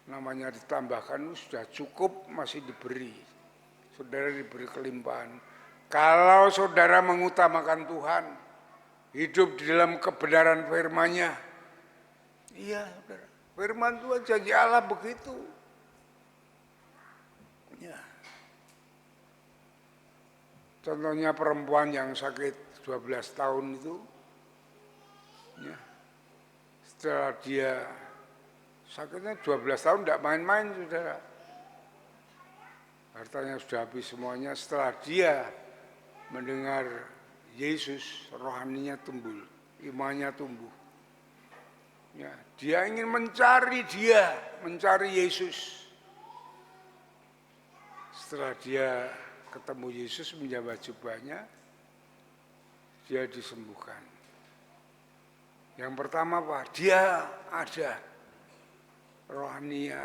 Namanya ditambahkan sudah cukup, masih diberi. Saudara diberi kelimpahan. Kalau saudara mengutamakan Tuhan, hidup di dalam kebenaran firman-Nya. Iya, saudara. Firman Tuhan, janji Allah begitu. Ya. Contohnya perempuan yang sakit 12 tahun itu, ya. Setelah dia sakitnya 12 tahun tidak main-main, saudara. Hartanya sudah habis semuanya. Setelah dia mendengar Yesus, rohaninya tumbuh, imannya tumbuh. Ya, dia ingin mencari Yesus. Setelah dia ketemu Yesus, menjabat jubahnya, dia disembuhkan. Yang pertama apa? Dia ada rohania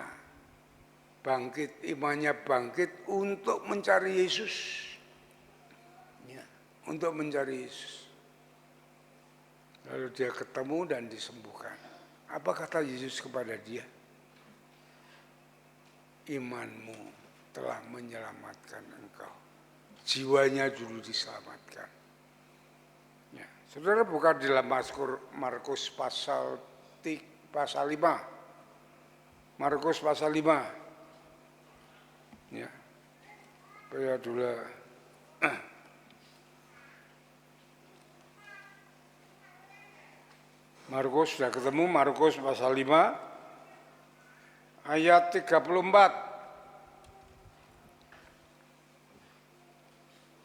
bangkit, imannya bangkit untuk mencari Yesus. Ya, untuk mencari Yesus. Lalu dia ketemu dan disembuhkan. Apa kata Yesus kepada dia? Imanmu telah menyelamatkan engkau. Jiwanya dulu diselamatkan. Ya, saudara buka di dalam Markus pasal 5. Markus pasal 5. Ya. Supaya dulu Markus sudah ketemu, Markus pasal 5 ayat 34.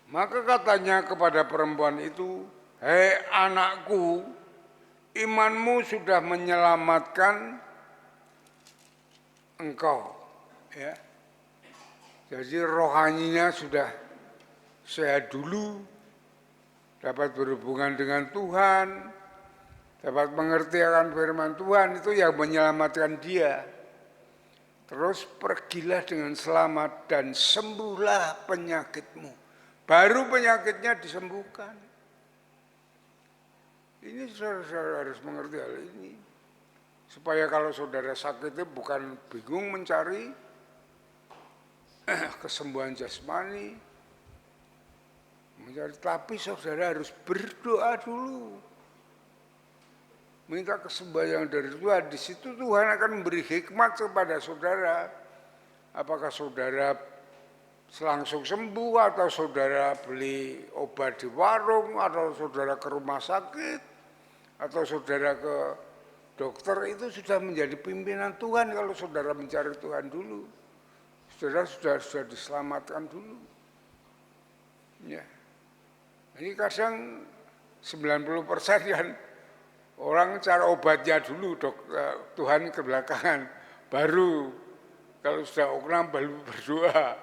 Maka katanya kepada perempuan itu, hei anakku, imanmu sudah menyelamatkan engkau. Ya. Jadi rohaninya sudah sehat dulu, dapat berhubungan dengan Tuhan, dapat mengerti akan firman Tuhan, itu yang menyelamatkan dia. Terus pergilah dengan selamat dan sembuhlah penyakitmu. Baru penyakitnya disembuhkan. Ini saudara harus mengerti hal ini. Supaya kalau saudara sakit itu bukan bingung mencari kesembuhan jasmani, tapi saudara harus berdoa dulu. Minta kesembuhan dari Tuhan. Di situ Tuhan akan memberi hikmat kepada saudara. Apakah saudara langsung sembuh, atau saudara beli obat di warung, atau saudara ke rumah sakit, atau saudara ke dokter, itu sudah menjadi pimpinan Tuhan kalau saudara mencari Tuhan dulu. Saudara sudah diselamatkan dulu. Ya. Ini kadang 90% kan orang cara obatnya dulu, Tuhan ke belakangan, baru kalau sudah oknam baru berdoa.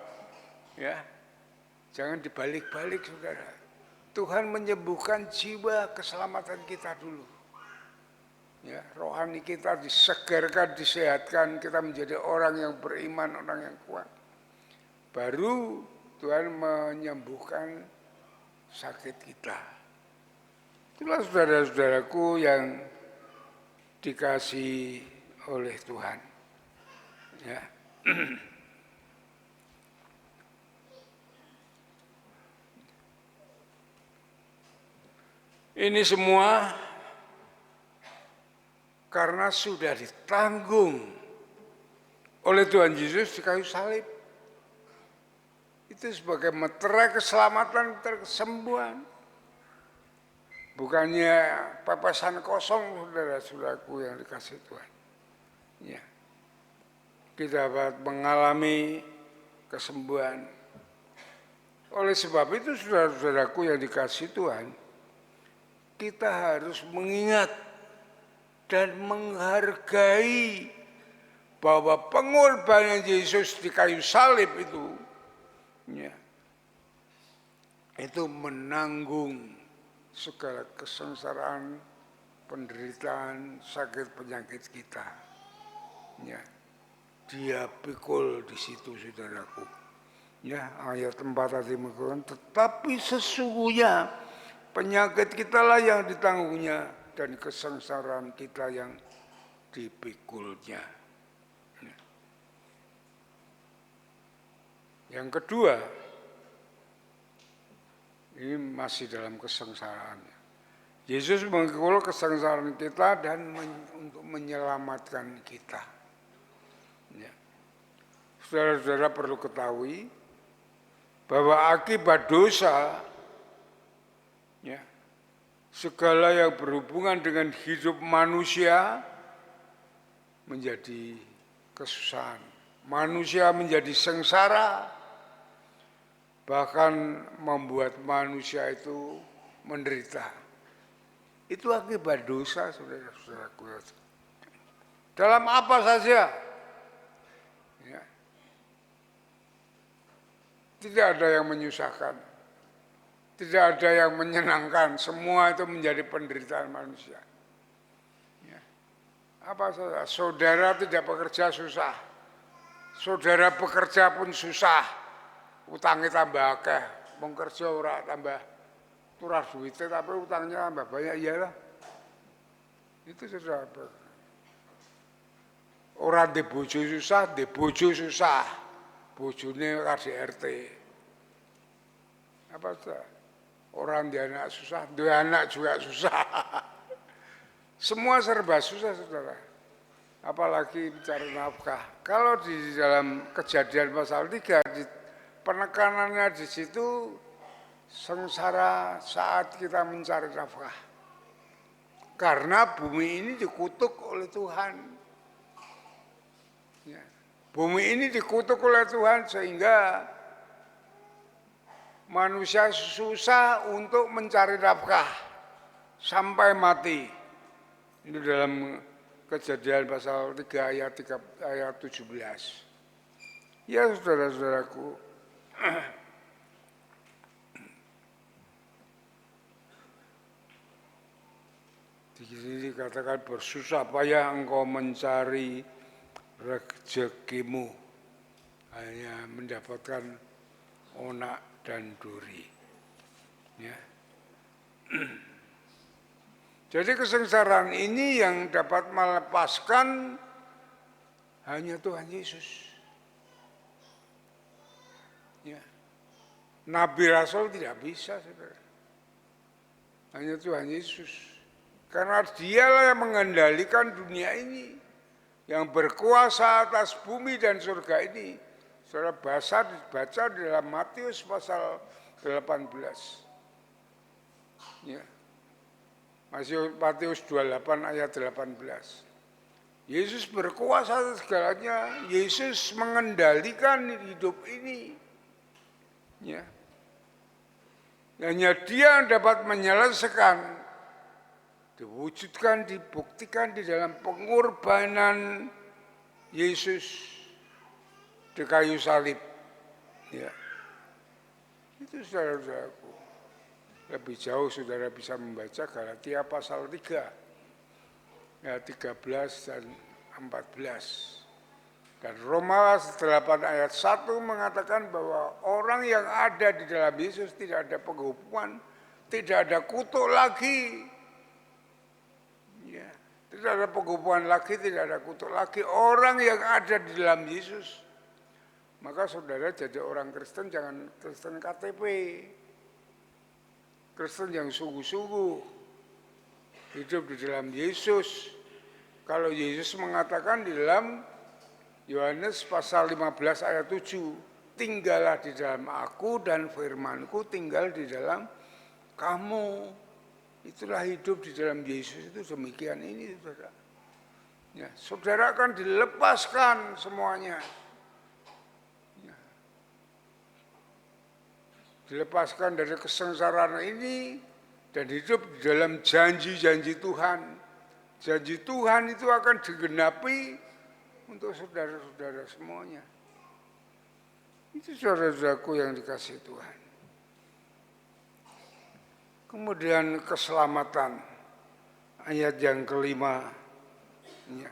Ya, jangan dibalik-balik, saudara. Tuhan menyembuhkan jiwa keselamatan kita dulu. Ya, rohani kita disegarkan, disehatkan, kita menjadi orang yang beriman, orang yang kuat. Baru Tuhan menyembuhkan sakit kita. Itulah saudara-saudaraku yang dikasihi oleh Tuhan. Ya. Ini semua karena sudah ditanggung oleh Tuhan Yesus di kayu salib. Itu sebagai meterai keselamatan, kesembuhan. Bukannya papasan kosong, saudara-saudaraku yang dikasih Tuhan. Ya. kita dapat mengalami kesembuhan. Oleh sebab itu saudara-saudaraku yang dikasihi Tuhan, kita harus mengingat dan menghargai bahwa pengorbanan Yesus di kayu salib itu, ya, itu menanggung segala kesengsaraan, penderitaan, sakit penyakit kita. Ya, dia pikul di situ, saudaraku. Ya, ayat 4 tadi mengatakan, tetapi sesungguhnya penyakit kita lah yang ditanggungnya dan kesengsaraan kita yang dipikulnya. Yang kedua, ini masih dalam kesengsaraan. Yesus mengikul kesengsaraan kita dan untuk menyelamatkan kita. Ya. Saudara-saudara perlu ketahui bahwa akibat dosa, ya, segala yang berhubungan dengan hidup manusia menjadi kesusahan. Manusia menjadi sengsara, bahkan membuat manusia itu menderita. Itu akibat dosa, saudara-saudaraku. Dalam apa saja, ya. Tidak ada yang menyusahkan, tidak ada yang menyenangkan, semua itu menjadi penderitaan manusia. Ya. Apa saja, saudara tidak bekerja susah, saudara bekerja pun susah. Utangnya tambah akeh, mau kerja ora tambah turah duitnya, tapi utangnya tambah banyak, iyalah. Itu sudah orang di bojo susah, bojone KDRT. Apa saja? Orang di anak susah, dua anak juga susah. Semua serba susah, saudara. Apalagi mencari nafkah. Kalau di dalam Kejadian pasal 3, penekanannya di situ sengsara saat kita mencari nafkah. Karena bumi ini dikutuk oleh Tuhan. Ya. Bumi ini dikutuk oleh Tuhan sehingga manusia susah untuk mencari nafkah sampai mati. Ini dalam Kejadian pasal 3 ayat 17. Ya saudara-saudaraku, di sini dikatakan bersusah payah engkau mencari rezekimu, hanya mendapatkan onak dan duri. Ya. Jadi kesengsaraan ini yang dapat melepaskan hanya Tuhan Yesus. Ya. Nabi Rasul tidak bisa, saudara. Hanya Tuhan Yesus. Karena dialah yang mengendalikan dunia ini, yang berkuasa atas bumi dan surga ini. Saudara baca di dalam Matius pasal 18. Ya. Matius 28 ayat 18. Yesus berkuasa atas segalanya. Yesus mengendalikan hidup ini. Ya. Hanya Dia yang dapat menyelesaikan, diwujudkan, dibuktikan di dalam pengorbanan Yesus di kayu salib. Ya. Itu saudara-saudaraku. Lebih jauh saudara bisa membaca Galatia pasal 3. Ayat 13 dan 14. Dan Roma 8 ayat 1 mengatakan bahwa orang yang ada di dalam Yesus tidak ada penghukuman, tidak ada kutuk lagi. Ya, tidak ada penghukuman lagi, tidak ada kutuk lagi. Orang yang ada di dalam Yesus. Maka saudara jadi orang Kristen jangan Kristen KTP. Kristen yang sungguh-sungguh hidup di dalam Yesus. Kalau Yesus mengatakan di dalam Yohanes pasal 15 ayat 7, tinggallah di dalam aku dan firmanku tinggal di dalam kamu. Itulah hidup di dalam Yesus itu demikian ini, saudara. Ya, saudara akan dilepaskan semuanya. Ya. Dilepaskan dari kesengsaraan ini dan hidup di dalam janji-janji Tuhan. Janji Tuhan itu akan digenapi untuk saudara-saudara semuanya. Itu saudara-saudaraku yang dikasihi Tuhan. Kemudian keselamatan, ayat yang kelima, ya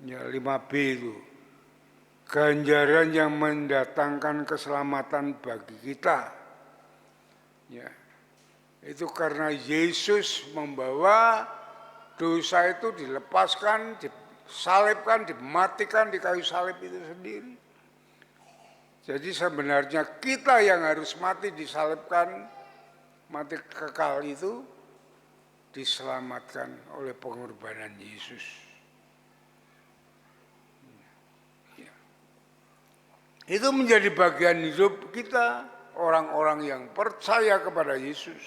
5b itu. Ganjaran yang mendatangkan keselamatan bagi kita. Ya, itu karena Yesus membawa dosa itu dilepaskan, disalibkan, dimatikan di kayu salib itu sendiri. Jadi sebenarnya kita yang harus mati disalibkan, mati kekal itu diselamatkan oleh pengorbanan Yesus. Ya. Itu menjadi bagian hidup kita, orang-orang yang percaya kepada Yesus.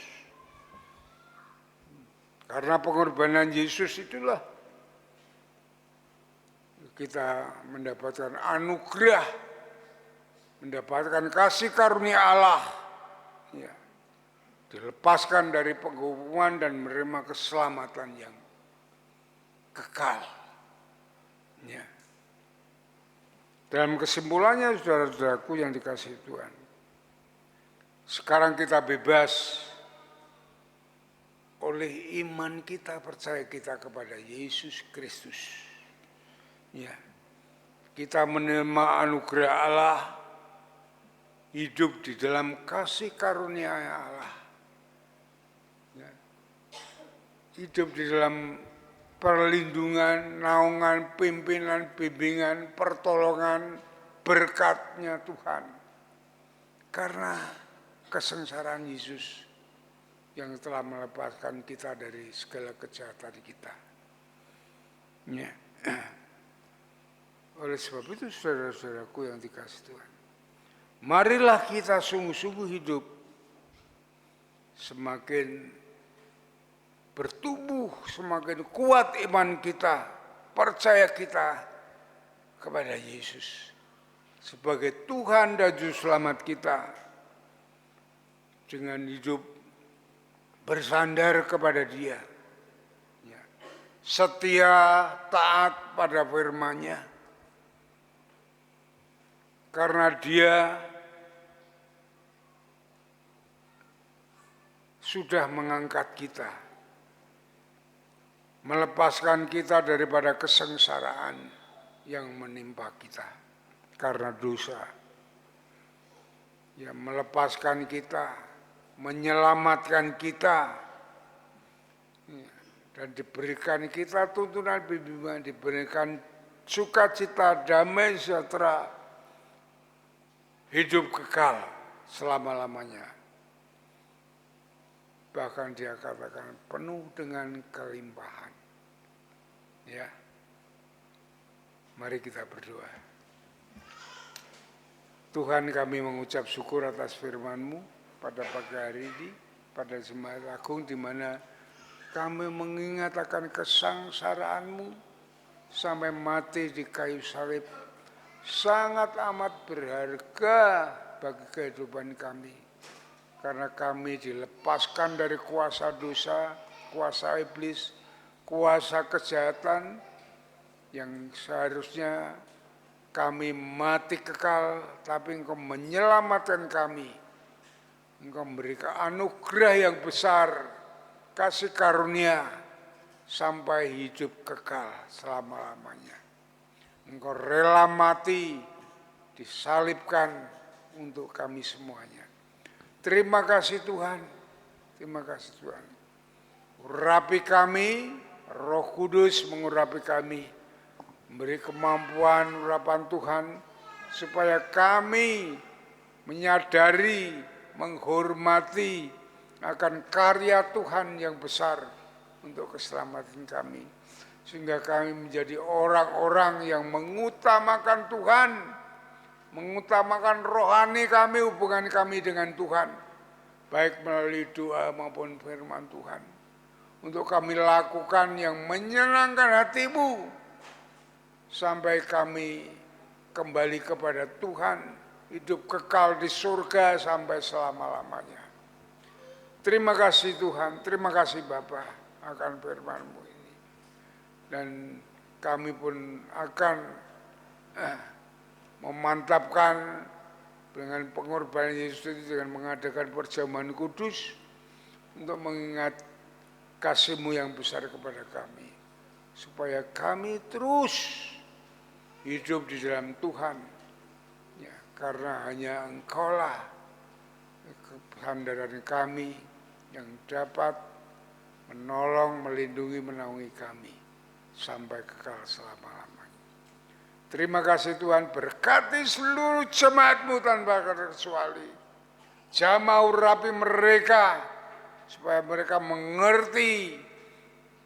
Karena pengorbanan Yesus itulah kita mendapatkan anugerah, mendapatkan kasih karunia Allah, ya, dilepaskan dari penghukuman dan menerima keselamatan yang kekal. Ya. Dalam kesimpulannya, saudara-saudaraku yang dikasihi Tuhan, sekarang kita bebas oleh iman kita, percaya kita kepada Yesus Kristus. Ya, kita menerima anugerah Allah, hidup di dalam kasih karunia Allah, ya, hidup di dalam perlindungan, naungan, pimpinan, bimbingan, pertolongan, berkatnya Tuhan. Karena kesengsaraan Yesus yang telah melepaskan kita dari segala kejahatan kita. Ya. Oleh sebab itu saudara-saudaraku yang dikasihi Tuhan, marilah kita sungguh-sungguh hidup semakin bertumbuh, semakin kuat iman kita, percaya kita kepada Yesus sebagai Tuhan dan Juru Selamat kita, dengan hidup bersandar kepada Dia, ya, setia taat pada firman-Nya, karena Dia sudah mengangkat kita, melepaskan kita daripada kesengsaraan yang menimpa kita karena dosa, ya, melepaskan kita, menyelamatkan kita, dan diberikan kita tuntunan bimbingan, diberikan sukacita, damai sejahtera, hidup kekal selama-lamanya. Bahkan Dia katakan penuh dengan kelimpahan. Ya, mari kita berdoa. Tuhan, kami mengucap syukur atas firman-Mu pada pagi hari ini, pada Jemaat Agung, di mana kami mengingat akan kesengsaraan-Mu sampai mati di kayu salib, sangat amat berharga bagi kehidupan kami, karena kami dilepaskan dari kuasa dosa, kuasa iblis, kuasa kejahatan yang seharusnya kami mati kekal, tapi Engkau menyelamatkan kami. Engkau memberikan anugerah yang besar, kasih karunia, sampai hidup kekal selama-lamanya. Engkau rela mati, disalibkan untuk kami semuanya. Terima kasih Tuhan, terima kasih Tuhan. Urapi kami, Roh Kudus mengurapi kami, memberi kemampuan urapan Tuhan, supaya kami menyadari, menghormati akan karya Tuhan yang besar untuk keselamatan kami, sehingga kami menjadi orang-orang yang mengutamakan Tuhan, mengutamakan rohani kami, hubungan kami dengan Tuhan, baik melalui doa maupun firman Tuhan, untuk kami lakukan yang menyenangkan hati-Mu, sampai kami kembali kepada Tuhan, hidup kekal di surga sampai selama-lamanya. Terima kasih Tuhan, terima kasih Bapa akan firman-Mu ini. Dan kami pun akan memantapkan dengan pengorbanan Yesus itu dengan mengadakan perjamuan kudus untuk mengingat kasih-Mu yang besar kepada kami, supaya kami terus hidup di dalam Tuhan, ya, karena hanya Engkaulah kesandaran kami yang dapat menolong, melindungi, menaungi kami sampai kekal selama-lamanya. Terima kasih Tuhan, berkati seluruh jemaat-Mu tanpa terkecuali. Jamah urapi mereka supaya mereka mengerti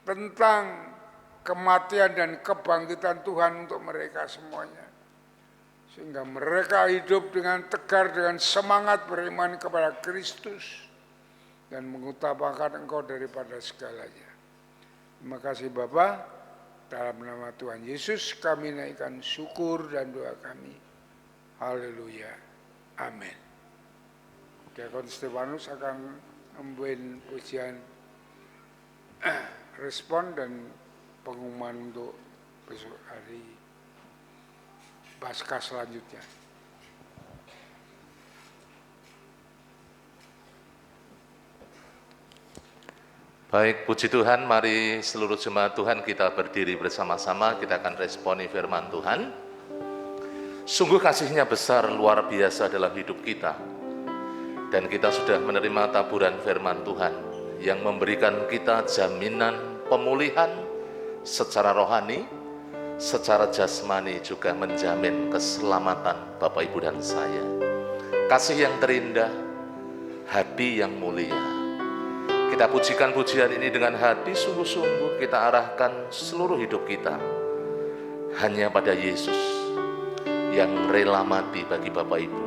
tentang kematian dan kebangkitan Tuhan untuk mereka semuanya. Sehingga mereka hidup dengan tegar, dengan semangat beriman kepada Kristus dan mengutamakan Engkau daripada segalanya. Terima kasih Bapa, dalam nama Tuhan Yesus kami naikkan syukur dan doa kami. Haleluya. Amin. Diakon Stefanus akan membuat pujian respon dan pengumuman untuk besok hari Paskah selanjutnya. Baik, puji Tuhan, mari seluruh jemaat Tuhan kita berdiri bersama-sama, kita akan responi firman Tuhan. Sungguh kasih-Nya besar, luar biasa dalam hidup kita. Dan kita sudah menerima taburan firman Tuhan yang memberikan kita jaminan pemulihan secara rohani, secara jasmani, juga menjamin keselamatan Bapak Ibu dan saya. Kasih yang terindah, hati yang mulia. Kita pujikan pujian ini dengan hati sungguh-sungguh, kita arahkan seluruh hidup kita hanya pada Yesus yang rela mati bagi Bapak Ibu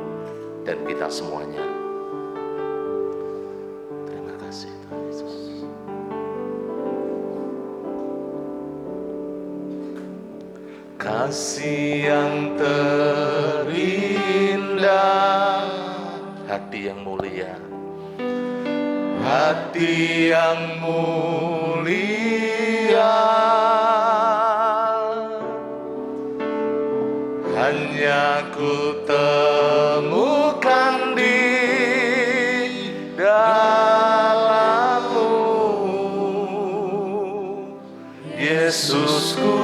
dan kita semuanya. Terima kasih Tuhan Yesus. Kasih yang terindah, hati yang mulia, hati yang mulia, hanya ku temukan di dalam-Mu, Yesusku.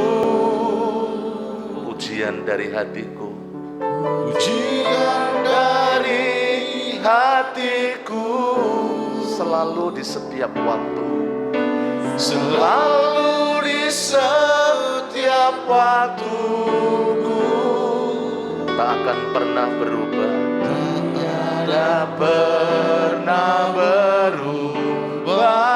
Pujian dari hatiku, pujian dari hatiku, selalu di setiap waktu, selalu di setiap waktuku, tak akan pernah berubah, tak pernah berubah.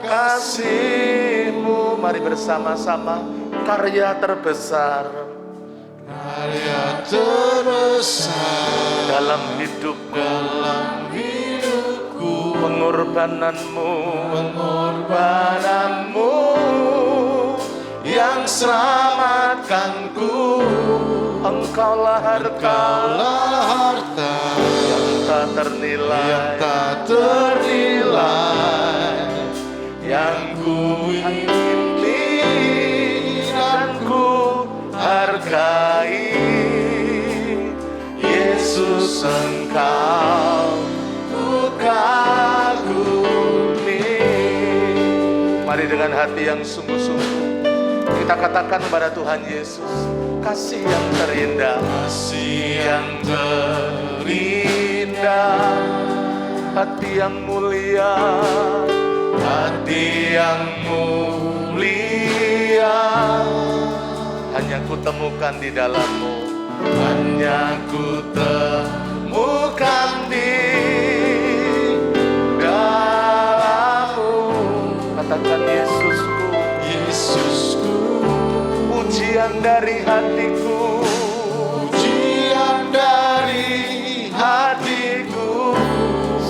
Kasih-Mu, mari bersama-sama, karya terbesar, karya terbesar dalam hidupku, pengorbananmu yang selamatkanku. Engkaulah harta yang tak ternilai, yang ku ingini dan ku hargai. Yesus, Engkau ku kagumi. Mari dengan hati yang sungguh-sungguh kita katakan kepada Tuhan Yesus, kasih yang terindah, kasih yang terindah, hati yang mulia, hati yang mulia, hanya ku temukan di dalam-Mu, hanya ku temukan di dalam-Mu. Katakan Yesusku, Yesusku, pujian dari hatiku, pujian dari hatiku,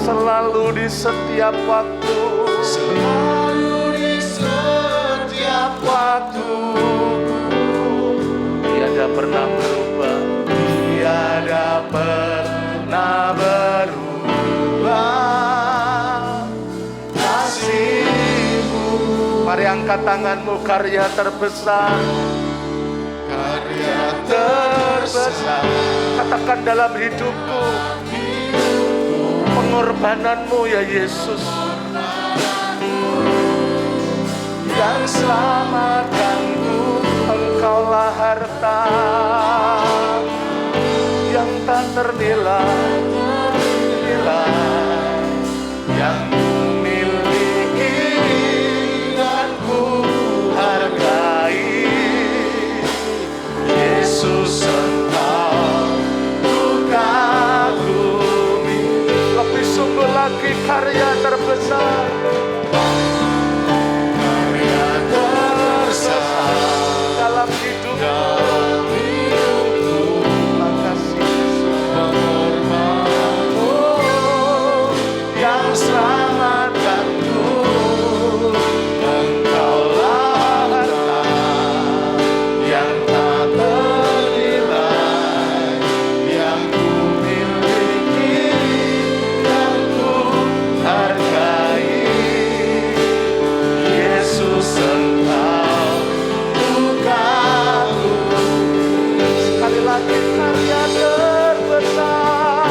selalu di setiap waktu, selalu di setiap waktu. Tiada pernah berubah, tiada pernah berubah kasih-Mu. Mari angkat tanganmu, karya terbesar, karya terbesar. Katakan dalam hidupku, pengorbananmu ya Yesus, yang selamatkanku. Engkaulah harta yang tak ternilai, yang miliki dan ku hargai. Yesus, Engkau ku kagumi. Lebih sungguh lagi, karya terbesar, karya terbesar dalam hidupku. Makasih Yesus, pengorbananmu yang selamatkanku. Engkaulah harta yang tak ternilai, yang ku miliki dan ku hargai. Yesus, Engkau ku kagumi. Sekali lagi, karya terbesar,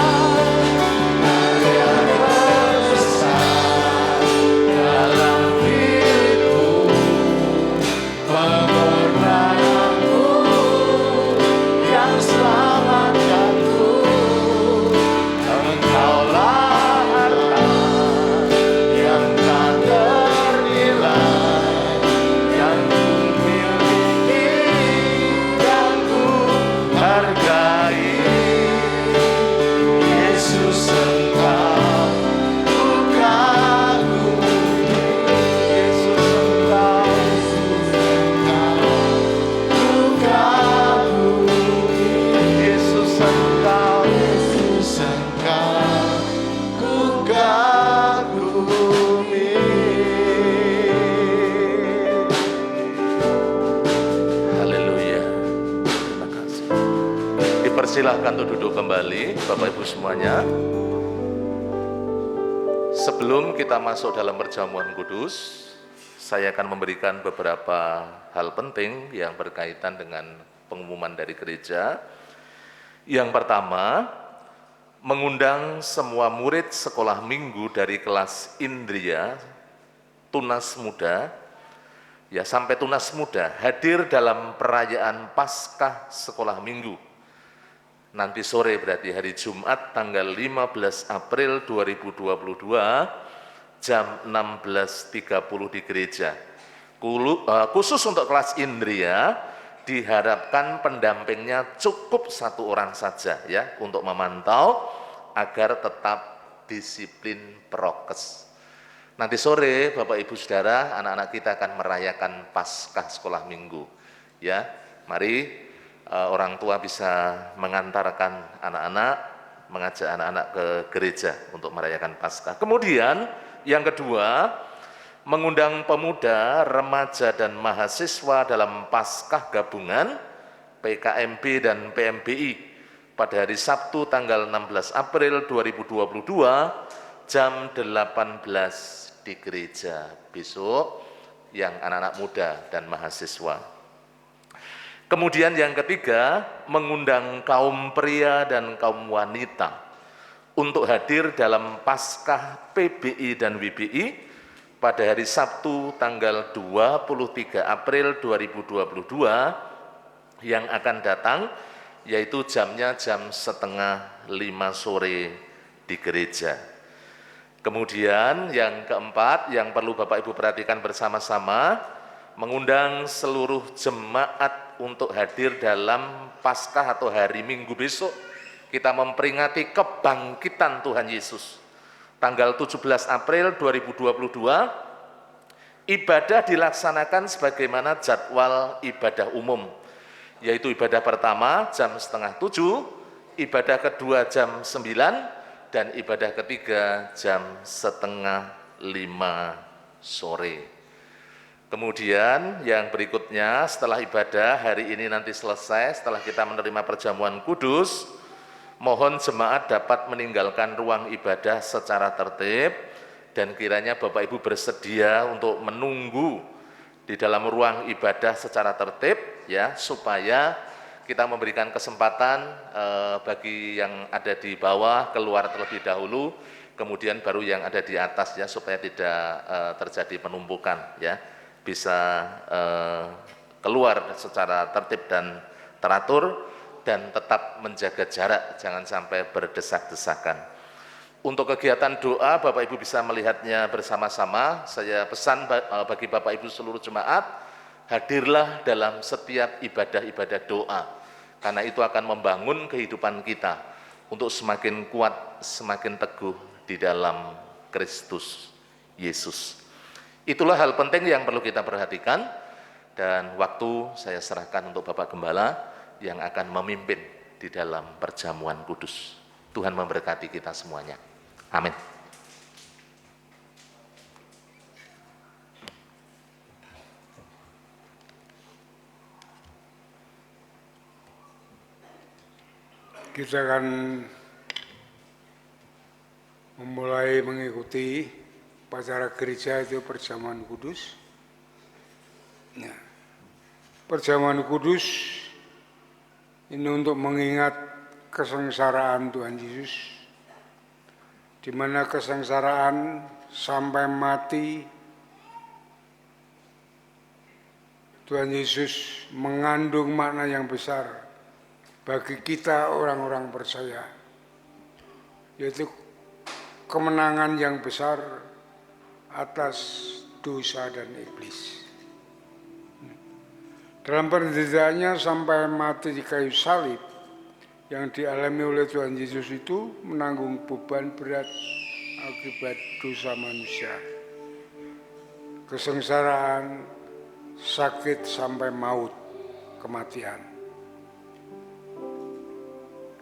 karya terbesar dalam hidup, pengorbananmu yang selamatkanku. Engkaulah harta yang tak ternilai, yang ku miliki dan ku hargai. Yesus, Engkau ku kagumi. Yesus, Engkau ku kagumi. Yesus, Engkau ku kagumi. Haleluya. Terima kasih. Dipersilahkan untuk duduk kembali, Bapak Ibu semuanya. Sebelum kita masuk dalam perjamuan kudus, saya akan memberikan beberapa hal penting yang berkaitan dengan pengumuman dari gereja. Yang pertama, mengundang semua murid sekolah minggu dari kelas Indria, Tunas Muda, ya sampai Tunas Muda, hadir dalam perayaan Paskah sekolah minggu. Nanti sore, berarti hari Jumat tanggal 15 April 2022 jam 16.30 di gereja. Khusus untuk kelas Indria, diharapkan pendampingnya cukup 1 orang saja ya, untuk memantau agar tetap disiplin prokes. Nanti sore Bapak Ibu Saudara, anak-anak kita akan merayakan Paskah sekolah minggu. Ya, mari orang tua bisa mengantarkan anak-anak, mengajak anak-anak ke gereja untuk merayakan Paskah. Kemudian yang kedua, mengundang pemuda, remaja dan mahasiswa dalam Paskah gabungan PKMB dan PMBI pada hari Sabtu tanggal 16 April 2022 jam 18 di gereja besok, yang anak-anak muda dan mahasiswa. Kemudian yang ketiga, mengundang kaum pria dan kaum wanita untuk hadir dalam Paskah PBI dan WBI pada hari Sabtu tanggal 23 April 2022 yang akan datang, yaitu jamnya jam 4:30 sore di gereja. Kemudian yang keempat yang perlu Bapak Ibu perhatikan bersama-sama, mengundang seluruh jemaat untuk hadir dalam Paskah atau hari Minggu besok. Kita memperingati kebangkitan Tuhan Yesus. Tanggal 17 April 2022, ibadah dilaksanakan sebagaimana jadwal ibadah umum, yaitu ibadah pertama jam 6:30, ibadah kedua jam 9, dan ibadah ketiga jam 4:30 sore. Kemudian yang berikutnya setelah ibadah hari ini nanti selesai, setelah kita menerima perjamuan kudus, mohon jemaat dapat meninggalkan ruang ibadah secara tertib dan kiranya Bapak Ibu bersedia untuk menunggu di dalam ruang ibadah secara tertib ya, supaya kita memberikan kesempatan bagi yang ada di bawah keluar terlebih dahulu, kemudian baru yang ada di atas ya, supaya tidak terjadi penumpukan ya, bisa keluar secara tertib dan teratur dan tetap menjaga jarak, jangan sampai berdesak-desakan. Untuk kegiatan doa Bapak Ibu bisa melihatnya bersama-sama. Saya pesan bagi Bapak Ibu seluruh jemaat, hadirlah dalam setiap ibadah-ibadah doa, karena itu akan membangun kehidupan kita untuk semakin kuat, semakin teguh di dalam Kristus Yesus. Itulah hal penting yang perlu kita perhatikan, dan waktu saya serahkan untuk Bapak Gembala yang akan memimpin di dalam perjamuan kudus. Tuhan memberkati kita semuanya. Amin. Kita akan memulai mengikuti upacara gereja itu perjamuan kudus. Nah, perjamuan kudus ini untuk mengingat kesengsaraan Tuhan Yesus, di mana kesengsaraan sampai mati Tuhan Yesus mengandung makna yang besar bagi kita orang-orang percaya, yaitu kemenangan yang besar atas dosa dan iblis. Dalam penderitaannya sampai mati di kayu salib, yang dialami oleh Tuhan Yesus itu menanggung beban berat akibat dosa manusia. Kesengsaraan, sakit sampai maut, kematian.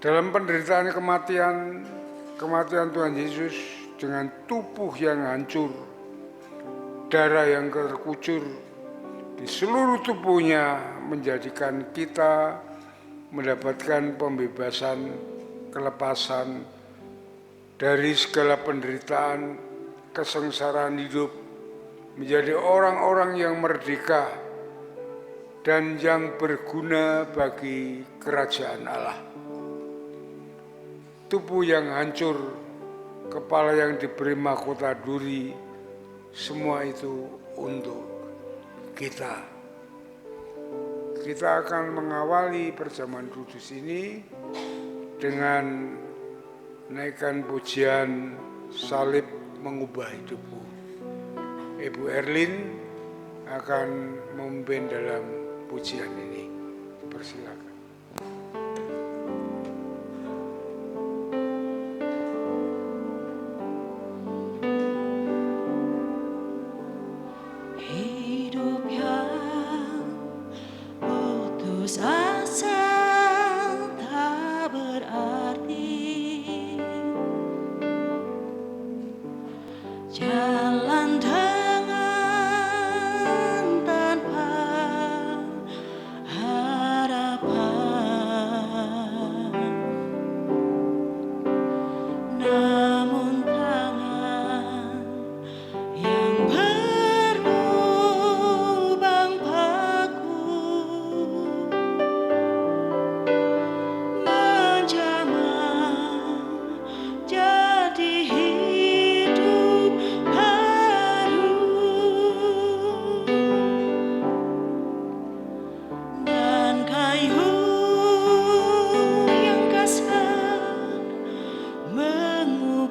Dalam penderitaan kematian Tuhan Yesus dengan tubuh yang hancur, darah yang terkucur di seluruh tubuhnya, menjadikan kita mendapatkan pembebasan, kelepasan dari segala penderitaan, kesengsaraan hidup, menjadi orang-orang yang merdeka dan yang berguna bagi kerajaan Allah. Tubuh yang hancur, kepala yang diberi mahkota duri, semua itu untuk kita. Kita akan mengawali perjamuan kudus ini dengan naikkan pujian salib mengubah hidupku. Ibu Erlin akan memimpin dalam pujian ini. Persilakan. Mengu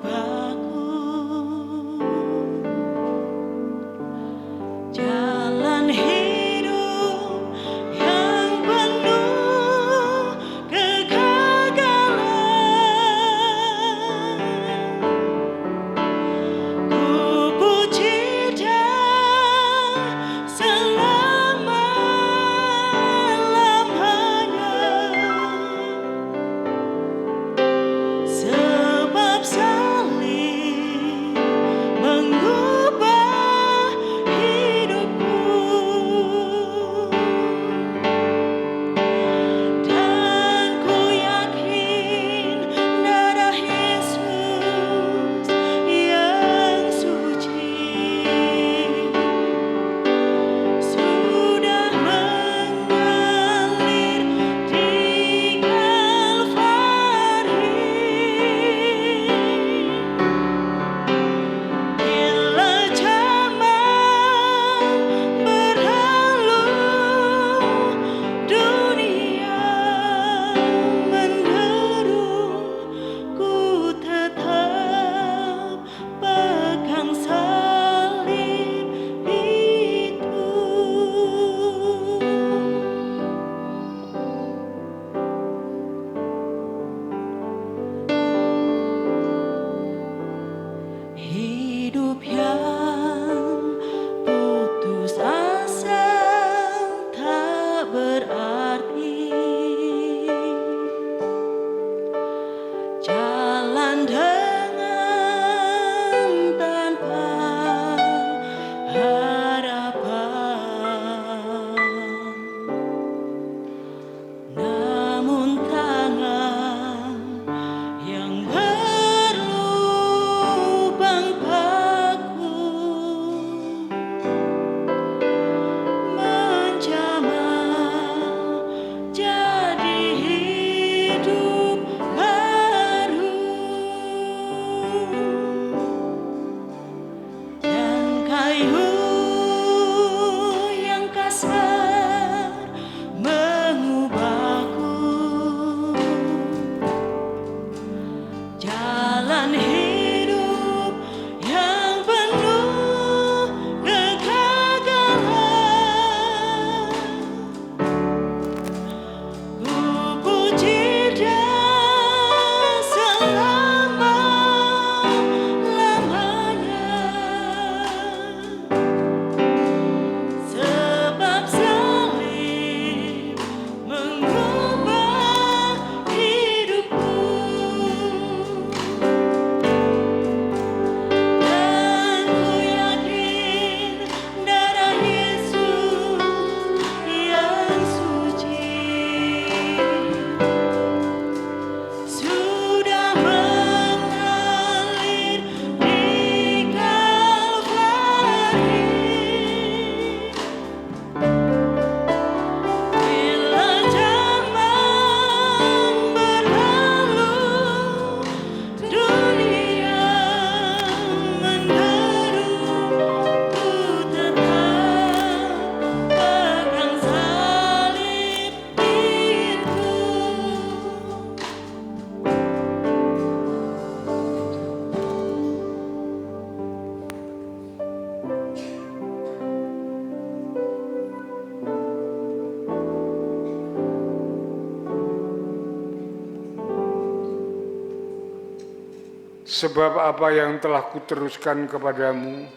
Sebab apa yang telah kuteruskan kepadamu,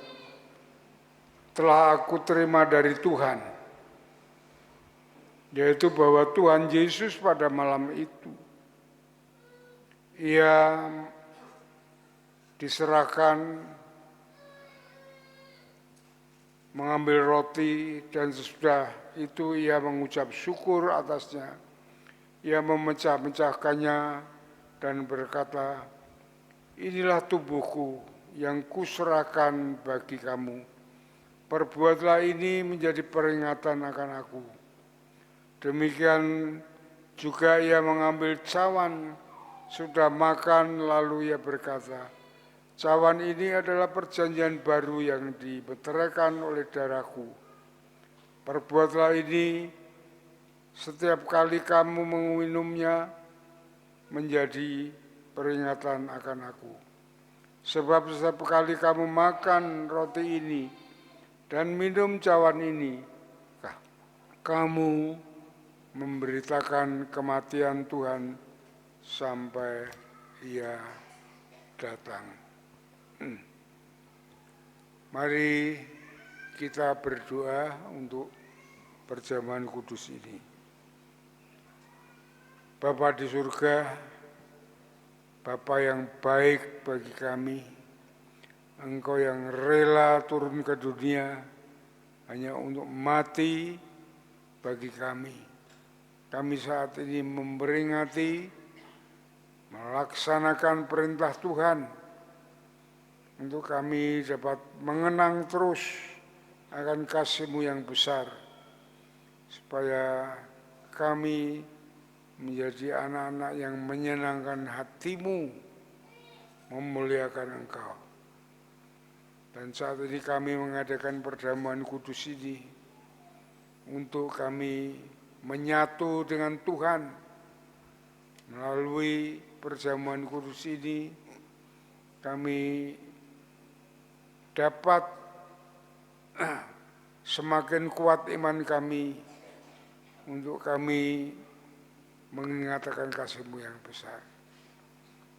telah aku terima dari Tuhan, yaitu bahwa Tuhan Yesus pada malam itu, Ia diserahkan, mengambil roti, dan sesudah itu Ia mengucap syukur atasnya. Ia memecah-mecahkannya dan berkata, "Inilah tubuhku yang kuserahkan bagi kamu. Perbuatlah ini menjadi peringatan akan aku." Demikian juga Ia mengambil cawan, sudah makan, lalu Ia berkata, "Cawan ini adalah perjanjian baru yang dimeteraikan oleh darahku. Perbuatlah ini setiap kali kamu meminumnya menjadi peringatan akan aku. Sebab setiap kali kamu makan roti ini dan minum cawan ini, kamu memberitakan kematian Tuhan sampai Ia datang." Mari kita berdoa untuk perjamuan kudus ini. Bapa di surga, Bapa yang baik bagi kami, Engkau yang rela turun ke dunia hanya untuk mati bagi kami. Kami saat ini memperingati, melaksanakan perintah Tuhan untuk kami dapat mengenang terus akan kasih-Mu yang besar, supaya kami menjadi anak-anak yang menyenangkan hati-Mu, memuliakan Engkau. Dan saat ini kami mengadakan perjamuan kudus ini untuk kami menyatu dengan Tuhan. Melalui perjamuan kudus ini kami dapat semakin kuat iman kami untuk kami mengatakan kasih-Mu yang besar.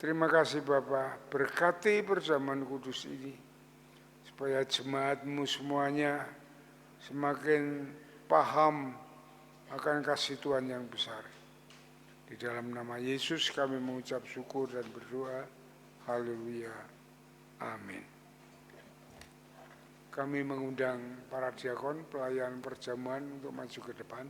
Terima kasih Bapa, berkati perjamuan kudus ini, supaya jemaat-Mu semuanya semakin paham akan kasih Tuhan yang besar. Di dalam nama Yesus kami mengucap syukur dan berdoa. Haleluya. Amin. Kami mengundang para diakon pelayan perjamuan untuk maju ke depan.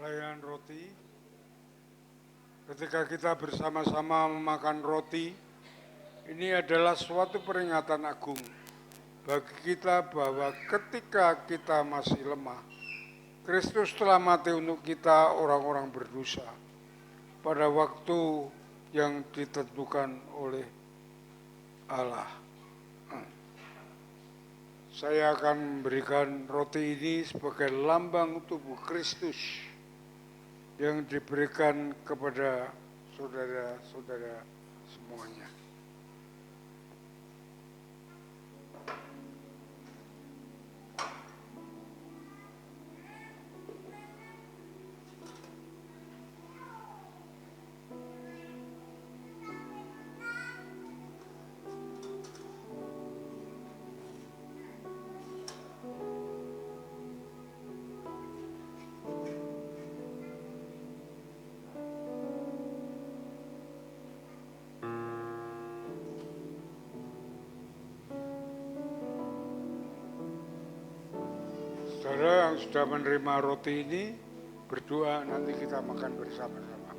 Pelayan roti, ketika kita bersama-sama memakan roti, ini adalah suatu peringatan agung bagi kita bahwa ketika kita masih lemah, Kristus telah mati untuk kita orang-orang berdosa pada waktu yang ditentukan oleh Allah. Saya akan memberikan roti ini sebagai lambang tubuh Kristus yang diberikan kepada saudara-saudara semuanya. Saudara yang sudah menerima roti ini, berdoa, nanti kita makan bersama-sama.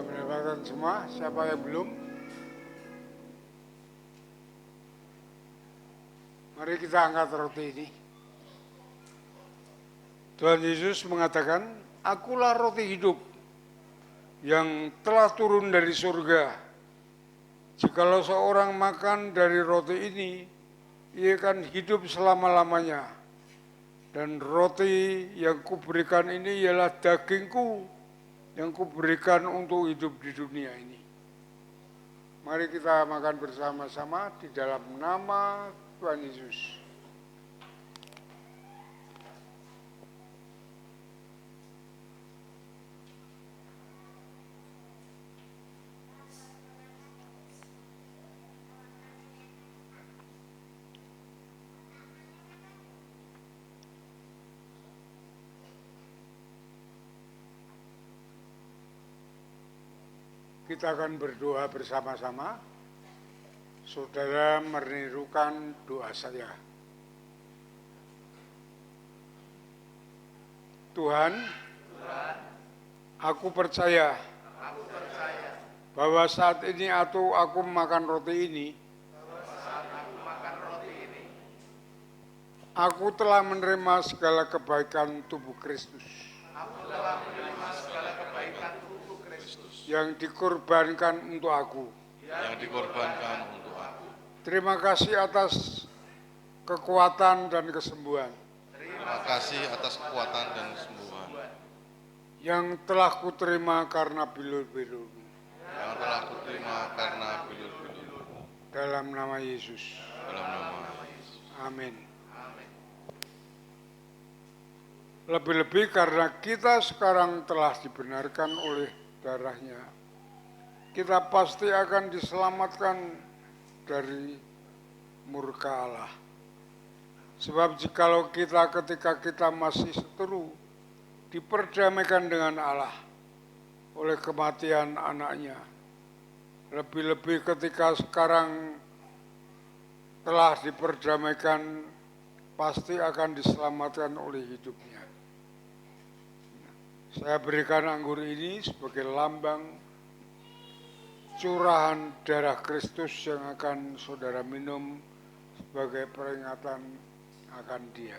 mendapatkan semua? Siapa yang belum? Mari kita angkat roti ini. Tuhan Yesus mengatakan, "Akulah roti hidup yang telah turun dari surga. Jikalau seorang makan dari roti ini, ia akan hidup selama-lamanya. Dan roti yang kuberikan ini ialah dagingku yang kuberikan untuk hidup di dunia ini." Mari kita makan bersama-sama di dalam nama Tuhan Yesus. Kita akan berdoa bersama-sama. Saudara menirukan doa saya. Tuhan, aku percaya bahwa saat ini aku makan roti ini, aku telah menerima segala kebaikan tubuh Kristus yang dikorbankan untuk aku. Terima kasih atas kekuatan dan kesembuhan yang telah kuterima karena bilur-bilur-Mu. Dalam nama Yesus. Amin. Lebih-lebih karena kita sekarang telah dibenarkan oleh darahnya, kita pasti akan diselamatkan dari murka Allah. Sebab jikalau kita ketika kita masih seteru diperdamaikan dengan Allah oleh kematian anaknya, lebih-lebih ketika sekarang telah diperdamaikan pasti akan diselamatkan oleh hidupnya. Saya berikan anggur ini sebagai lambang curahan darah Kristus yang akan saudara minum sebagai peringatan akan Dia.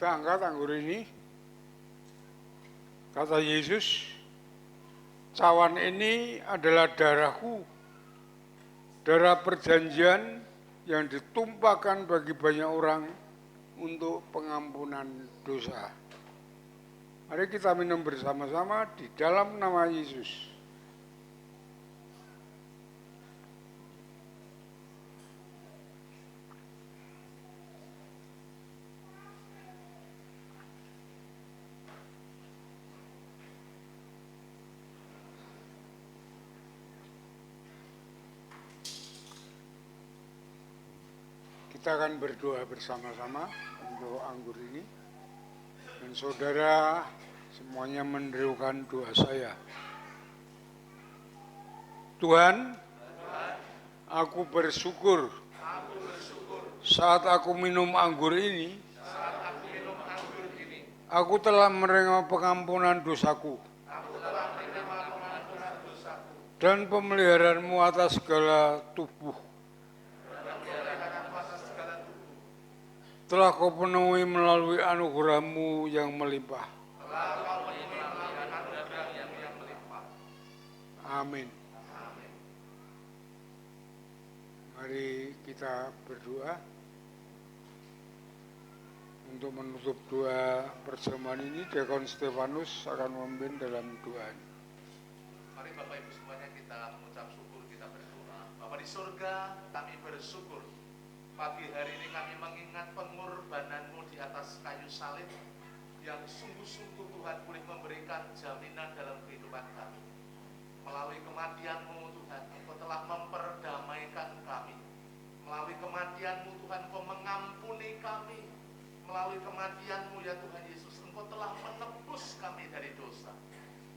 Kita angkat anggur ini. Kata Yesus, cawan ini adalah darahku, darah perjanjian yang ditumpahkan bagi banyak orang untuk pengampunan dosa. Mari kita minum bersama-sama di dalam nama Yesus. Kita akan berdoa bersama-sama untuk anggur ini. Dan saudara semuanya menirukan doa saya. Tuhan, aku bersyukur saat aku minum anggur ini, aku telah menerima pengampunan dosaku dan pemeliharaanmu atas segala tubuh. Telah kau penuhi melalui anugerah-Mu yang melimpah. Amin. Mari kita berdoa untuk menutup doa perjamuan ini. Diakon Stefanus akan memimpin dalam doa. Mari Bapak Ibu semuanya kita mengucap syukur, kita berdoa. Bapa di surga, kami bersyukur. Pagi hari ini kami mengingat pengorbanan-Mu di atas kayu salib yang sungguh-sungguh Tuhan boleh memberikan jaminan dalam kehidupan kami. Melalui kematian-Mu Tuhan, Engkau telah memperdamaikan kami. Melalui kematian-Mu Tuhan, Engkau mengampuni kami. Melalui kematian-Mu ya Tuhan Yesus, Engkau telah menebus kami dari dosa.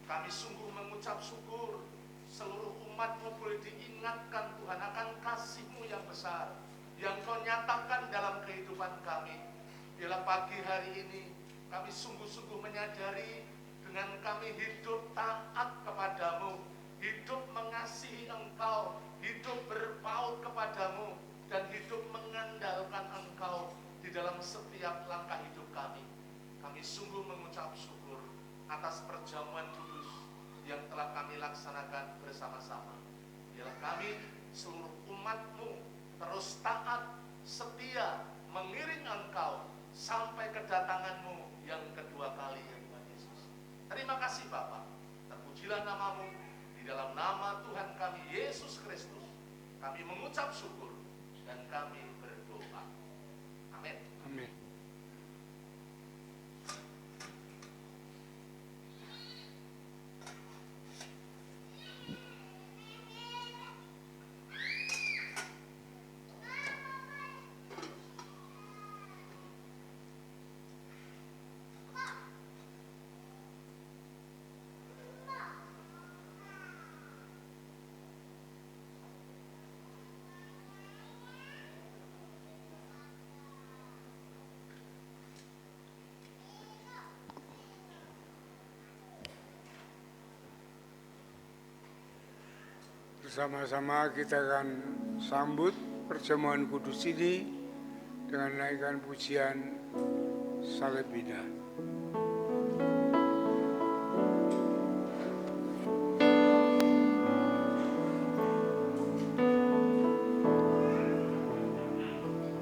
Kami sungguh mengucap syukur, seluruh umat-Mu boleh diingatkan Tuhan akan kasih-Mu yang besar, yang Kau nyatakan dalam kehidupan kami. Bila pagi hari ini kami sungguh-sungguh menyadari dengan kami hidup taat kepadamu, hidup mengasihi Engkau, hidup berpaut kepadamu, dan hidup mengandalkan Engkau di dalam setiap langkah hidup kami. Kami sungguh mengucap syukur atas perjamuan kudus yang telah kami laksanakan bersama-sama. Biarlah kami seluruh umat-Mu terus taat, setia, mengiring Engkau sampai kedatangan-Mu yang kedua kali ya Tuhan Yesus. Terima kasih Bapa. Terpujilah nama-Mu. Di dalam nama Tuhan kami Yesus Kristus kami mengucap syukur dan kami berdoa. Amin. Amin. Bersama-sama kita akan sambut perjamuan kudus ini dengan naikkan pujian Salebida.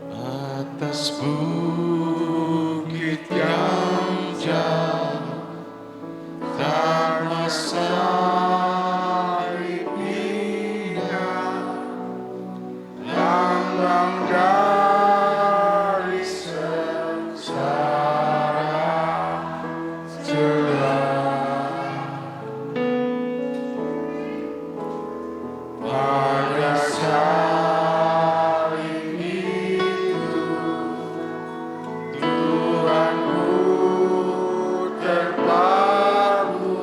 Atas bukit yang jauh tanah salib indah, lambang dari sengsara jelas. Pada salib itu Tuhanku terpaku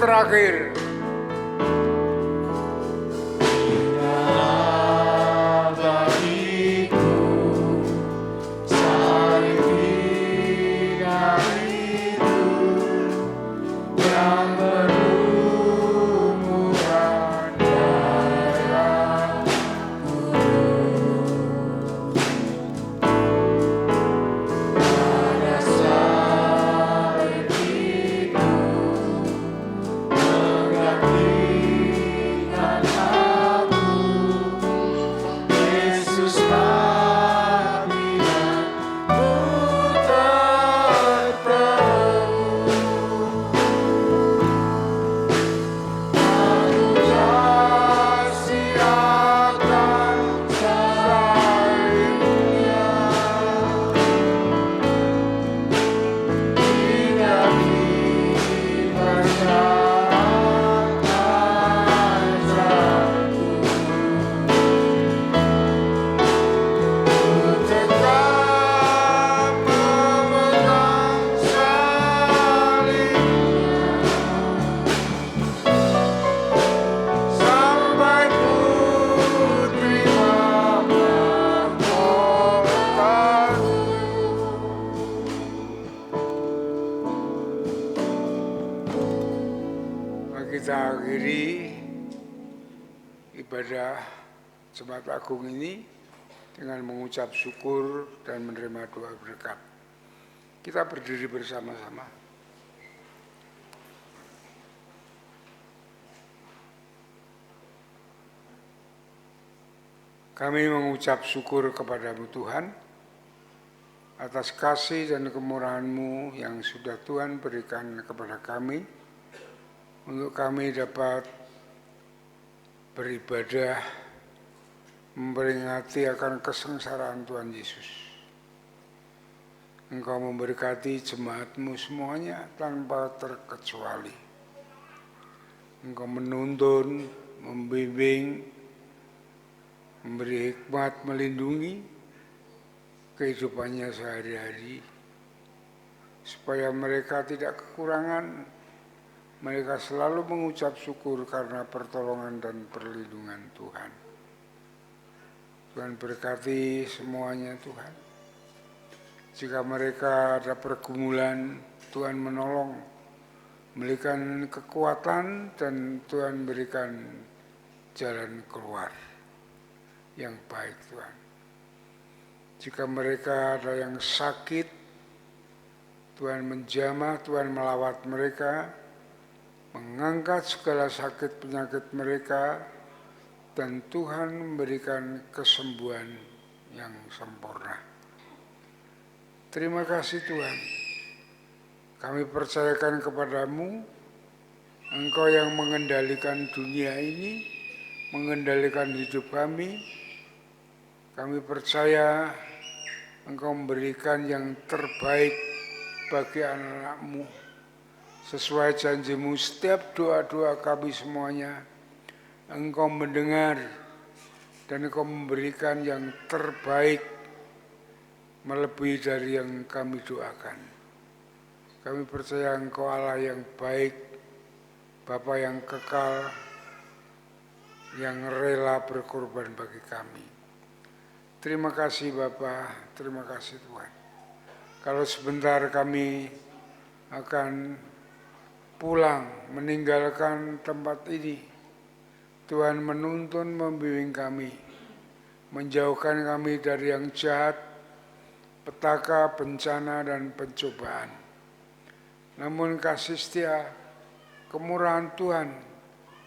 terakhir. Kita akhiri ibadah Jemaat Agung ini dengan mengucap syukur dan menerima doa berkat. Kita berdiri bersama-sama. Kami mengucap syukur kepadamu Tuhan atas kasih dan kemurahan-Mu yang sudah Tuhan berikan kepada kami untuk kami dapat beribadah memperingati akan kesengsaraan Tuhan Yesus. Engkau memberkati jemaat-Mu semuanya tanpa terkecuali. Engkau menuntun, membimbing, memberi hikmat, melindungi kehidupannya sehari-hari, supaya mereka tidak kekurangan. Mereka selalu mengucap syukur karena pertolongan dan perlindungan Tuhan. Tuhan berkati semuanya Tuhan. Jika mereka ada pergumulan, Tuhan menolong, memberikan kekuatan dan Tuhan berikan jalan keluar yang baik Tuhan. Jika mereka ada yang sakit, Tuhan menjamah, Tuhan melawat mereka, mengangkat segala sakit penyakit mereka, dan Tuhan memberikan kesembuhan yang sempurna. Terima kasih Tuhan. Kami percayakan kepadamu, Engkau yang mengendalikan dunia ini, mengendalikan hidup kami. Kami percaya Engkau memberikan yang terbaik bagi anak-anak-Mu. Sesuai janji-Mu, setiap doa-doa kami semuanya, Engkau mendengar dan Engkau memberikan yang terbaik melebihi dari yang kami doakan. Kami percaya Engkau Allah yang baik, Bapa yang kekal, yang rela berkorban bagi kami. Terima kasih Bapa, terima kasih Tuhan. Kalau sebentar kami akan pulang, meninggalkan tempat ini, Tuhan menuntun, membimbing kami, menjauhkan kami dari yang jahat, petaka, bencana, dan pencobaan. Namun kasih setia, kemurahan Tuhan,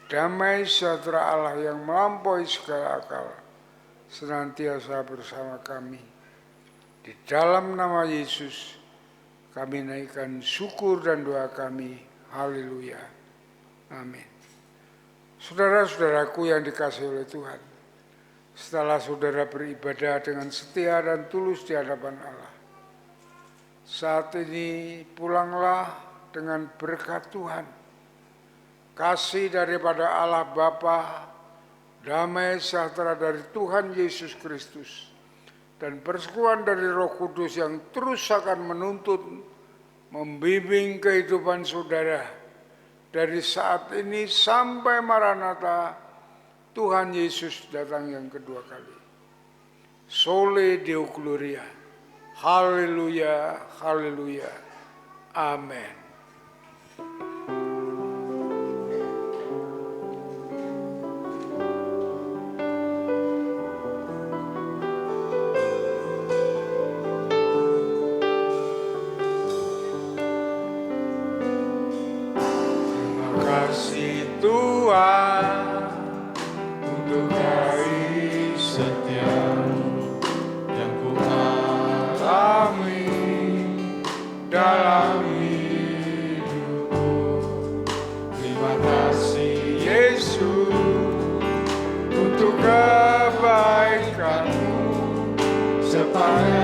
damai sejahtera Allah yang melampaui segala akal, senantiasa bersama kami. Di dalam nama Yesus, kami naikkan syukur dan doa kami. Haleluya. Amin. Saudara-saudaraku yang dikasihi oleh Tuhan, setelah saudara beribadah dengan setia dan tulus di hadapan Allah, saat ini pulanglah dengan berkat Tuhan, kasih daripada Allah Bapa, damai sejahtera dari Tuhan Yesus Kristus, dan persekutuan dari Roh Kudus yang terus akan menuntun, membimbing kehidupan saudara dari saat ini sampai Maranatha, Tuhan Yesus datang yang kedua kali. Sole Deo Gloria. Haleluya, haleluya. Amin. Terima kasih Tuhan untuk kasih setia-Mu yang ku alami dalam hidupku. Terima kasih Yesus untuk kebaikan-Mu sepanjang